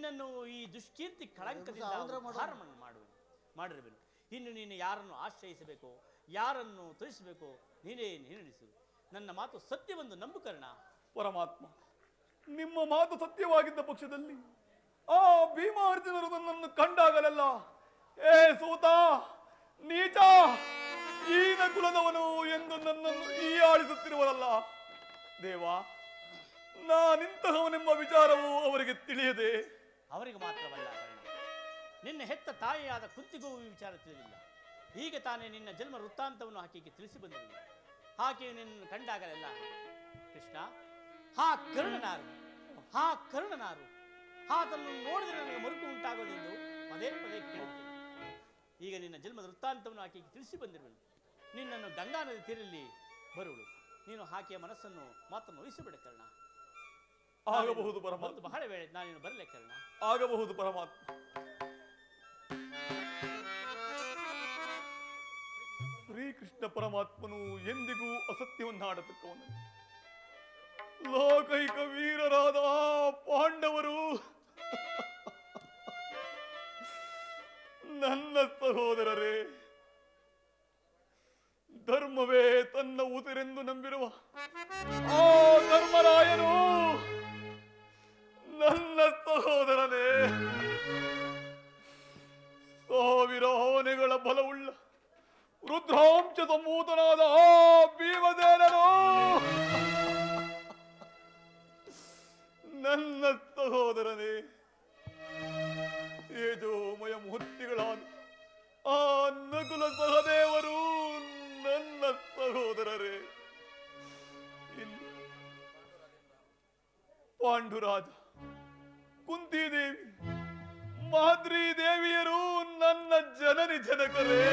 ನಿನ್ನನ್ನು ಈ ದುಷ್ಕೀರ್ತಿ ಕಳಂಕದಿಂದ ಉದ್ಧಾರ ಮಾಡಿರುವೆನು. ಇನ್ನು ನೀನು ಯಾರನ್ನು ಆಶ್ರಯಿಸಬೇಕು, ಯಾರನ್ನು ತಿಳಿಸಬೇಕು, ನೀನೇ ನಿರ್ಣಯಿಸು. ನನ್ನ ಮಾತು ಸತ್ಯವೆಂದು ನಂಬು ಕರ್ಣ. ಪರಮಾತ್ಮ, ನಿಮ್ಮ ಮಾತು ಸತ್ಯವಾಗಿದ್ದ ಪಕ್ಷದಲ್ಲಿ ಆ ಭೀಮಾರ್ಜುನರು ನನ್ನನ್ನು ಕಂಡಾಗಲೆಲ್ಲ, ಏ ಸೂತ, ನೀಚ, ಈನ ಕುಲದವನು ಎಂದು ನನ್ನನ್ನು ಆಡಿಸುತ್ತಿರುವರಲ್ಲ ದೇವ. ನಾನಿಂತಹವನೆಂಬ ವಿಚಾರವು ಅವರಿಗೆ ತಿಳಿಯದೆ. ಅವರಿಗೆ ಮಾತ್ರವಲ್ಲ ಕರ್ಣ, ನಿನ್ನ ಹೆತ್ತ ತಾಯಿಯಾದ ಕುಂತಿಗೂ ಈ ವಿಚಾರ ತಿಳಿದಿಲ್ಲ. ಹೀಗೆ ತಾನೇ ನಿನ್ನ ಜನ್ಮ ವೃತ್ತಾಂತವನ್ನು ಆಕೆಗೆ ತಿಳಿಸಿ ಬಂದಿರುವುದು. ಆಕೆಯು ನಿನ್ನನ್ನು ಕಂಡಾಗಲೆಲ್ಲ, ಕೃಷ್ಣ, ಹಾ ಕರುಣನಾರು, ಆತನನ್ನು ನೋಡಿದರೆ ನನಗೆ ಮರುಕು ಉಂಟಾಗೋದೆಂದು ಪದೇ ಪದೇ ಕೇಳುತ್ತೇನೆ. ಈಗ ನಿನ್ನ ಜನ್ಮದ ವೃತ್ತಾಂತವನ್ನು ಆಕೆಗೆ ತಿಳಿಸಿ ಬಂದಿರುವನು. ನಿನ್ನನ್ನು ಗಂಗಾ ನದಿ ತೀರಲ್ಲಿ ಬರುವಳು. ನೀನು ಆಕೆಯ ಮನಸ್ಸನ್ನು ಮಾತ್ರ ನೋಯಿಸಬೇಡ ಕರ್ಣ. ಆಗಬಹುದು ಪರಮಾತ್ಮ. ಬಹಳ ವೇಳೆ ನಾನೇನು ಬರಲೇ ಕರ್ಣ. ಆಗಬಹುದು ಪರಮಾತ್ಮ. ಶ್ರೀಕೃಷ್ಣ ಪರಮಾತ್ಮನು ಎಂದಿಗೂ ಅಸತ್ಯವನ್ನಾಡತಕ್ಕವನು. ಲೋಕೈಕ ವೀರರಾದ ಪಾಂಡವರು ನನ್ನ ಸಹೋದರರೇ, ಧರ್ಮವೇ ತನ್ನ ಉಸಿರೆಂದು ನಂಬಿರುವ ಆ ಧರ್ಮರಾಯನು ನನ್ನ ಸಹೋದರನೇ. ಸಾವಿರ ಆನೆಗಳ ಬಲವುಳ್ಳ ರುದ್ರಾಂಶ ಸಂಭೂತನಾದ ಆ ಭೀಮಸೇನನು ನನ್ನ ಸಹೋದರನೇ. ತೇಜೋಮಯ ಮೂರ್ತಿಗಳಾದ ಆ ನಕುಲ ಸಹದೇವರು ನನ್ನ ಸಹೋದರರೇ. ಇಲ್ಲಿ ಪಾಂಡುರಾಜ, ಕುಂತಿದೇವಿ, ಮಾದ್ರಿ ದೇವಿಯರು ನನ್ನ ಜನನಿ ಜನಕರೇ.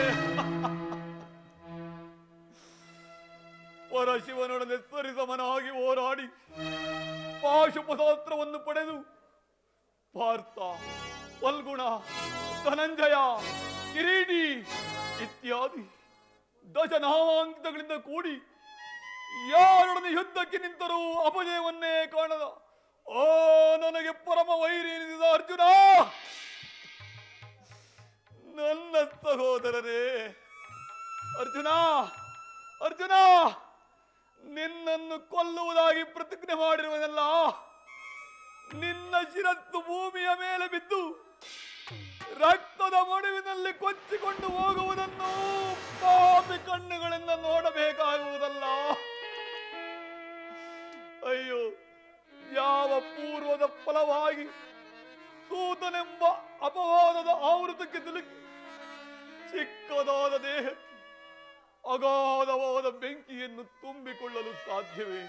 ಪರಶಿವನೊಡನೆ ಸರಿಸಮನಾಗಿ ಹೋರಾಡಿ ಪಾಶುಪಶಾಸ್ತ್ರವನ್ನು ಪಡೆದು ಪಾರ್ಥ, ಫಲ್ಗುಣ, ಧನಂಜಯ, ಕಿರೀಟಿ ಇತ್ಯಾದಿ ದಶನಾಮಾಂಕಿತಗಳಿಂದ ಕೂಡಿ ಯಾರೊಡನೆ ಯುದ್ಧಕ್ಕೆ ನಿಂತರೂ ಅಪಜಯವನ್ನೇ ಕಾಣದ ಓ ನನಗೆ ಪರಮ ವೈರಿ ಎನಿಸಿದ ಅರ್ಜುನ, ನನ್ನ ಸಹೋದರರೇ. ಅರ್ಜುನ, ಅರ್ಜುನ, ನಿನ್ನನ್ನು ಕೊಲ್ಲುವುದಾಗಿ ಪ್ರತಿಜ್ಞೆ ಮಾಡಿರುವುದಲ್ಲ. ನಿನ್ನ ಶಿರಸ್ಸು ಭೂಮಿಯ ಮೇಲೆ ಬಿದ್ದು ರಕ್ತದ ಮಡುವಿನಲ್ಲಿ ಕೊಚ್ಚಿಕೊಂಡು ಹೋಗುವುದನ್ನು ಪಾಪಿ ಕಣ್ಣುಗಳಿಂದ ನೋಡಬೇಕಾಗುವುದಲ್ಲ. ಅಯ್ಯೋ, ಯಾವ ಪೂರ್ವದ ಫಲವಾಗಿ ಸೂತನೆಂಬ ಅಪವಾದದ ಆವೃತಕ್ಕೆ ಸಿಲುಕಿ ಚಿಕ್ಕದಾದ ದೇಹಕ್ಕೆ ಅಗಾಧವಾದ ಬೆಂಕಿಯನ್ನು ತುಂಬಿಕೊಳ್ಳಲು ಸಾಧ್ಯವೇ?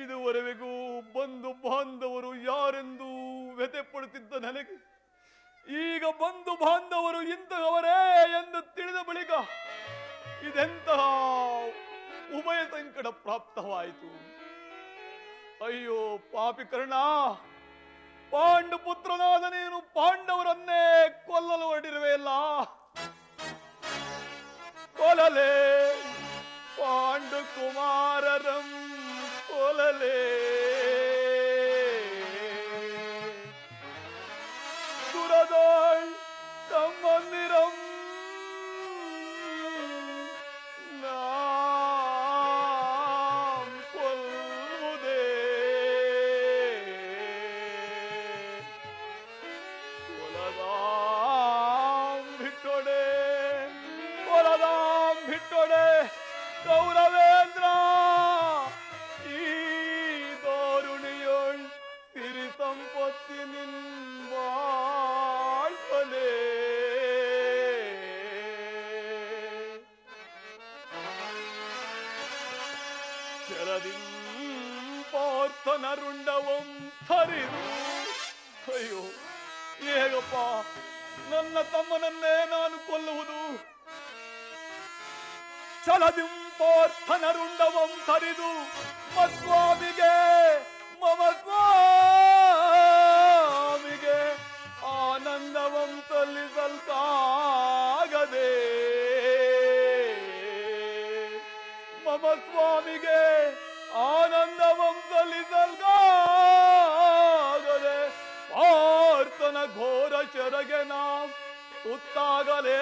ಇದುವರೆಗೂ ಬಂಧು ಬಾಂಧವರು ಯಾರೆಂದು ವ್ಯಥೆ ಪಡುತ್ತಿದ್ದ ನನಗೆ ಈಗ ಬಂಧು ಬಾಂಧವರು ಇಂತಹವರೇ ಎಂದು ತಿಳಿದ ಬಳಿಕ ಇದೆಂತಹ ಉಭಯ ಸಂಕಟ ಪ್ರಾಪ್ತವಾಯಿತು. ಅಯ್ಯೋ ಪಾಪಿ ಕರ್ಣ, ಪಾಂಡು ಪುತ್ರನಾದ ನೀನು ಪಾಂಡವರನ್ನೇ ಕೊಲ್ಲಲು ಹೊರಟಿರುವೆಯಲ್ಲ. ಕೊಲಲೆ ಪಾಂಡು ಕುಮಾರರಂ ಕೊಲಲೆ. ಸುರದೋಳ್ ತಮ್ಮಂದಿರಂ ಕೊಲ್ಲುವುದೇ. ಕೊಲದಾಂ ಬಿಟ್ಟೊಡೆ, ಕೊಲದಾಂ ಬಿಟ್ಟೊಡೆ ಕೌರವೇಂದ್ರ. ಈ ದಾರುಣಿಯೊಳ್ ಸಿರಿ ಸಂಪತ್ತಿನಿಂಬಾಳ್ಪಲೆ. ಚರದಿಂ ಪಾರ್ಥನರುಂಡವಂ ಥರಿದು. ಅಯ್ಯೋ, ಹೇಗಪ್ಪ ನನ್ನ ತಮ್ಮನನ್ನೇ ನಾನು ಕೊಲ್ಲುವುದು? ಛಲದಿಂ ಪಾರ್ಥನರುಂಡವಂ ಥರಿದು ಮತ್ಸ್ವಾಮಿಗೆ, ಮಮ ಸ್ವಾಮಿಗೆ ಆನಂದವಂ ಸಲ್ಲಿಸಲ್ಕಾಗದೆ. ಮಮ ಸ್ವಾಮಿಗೆ ಆನಂದವಂ ಸಲ್ಲಿಸಲ್ಕಾಗದೆ. ತುತ್ತಾಗಲೇ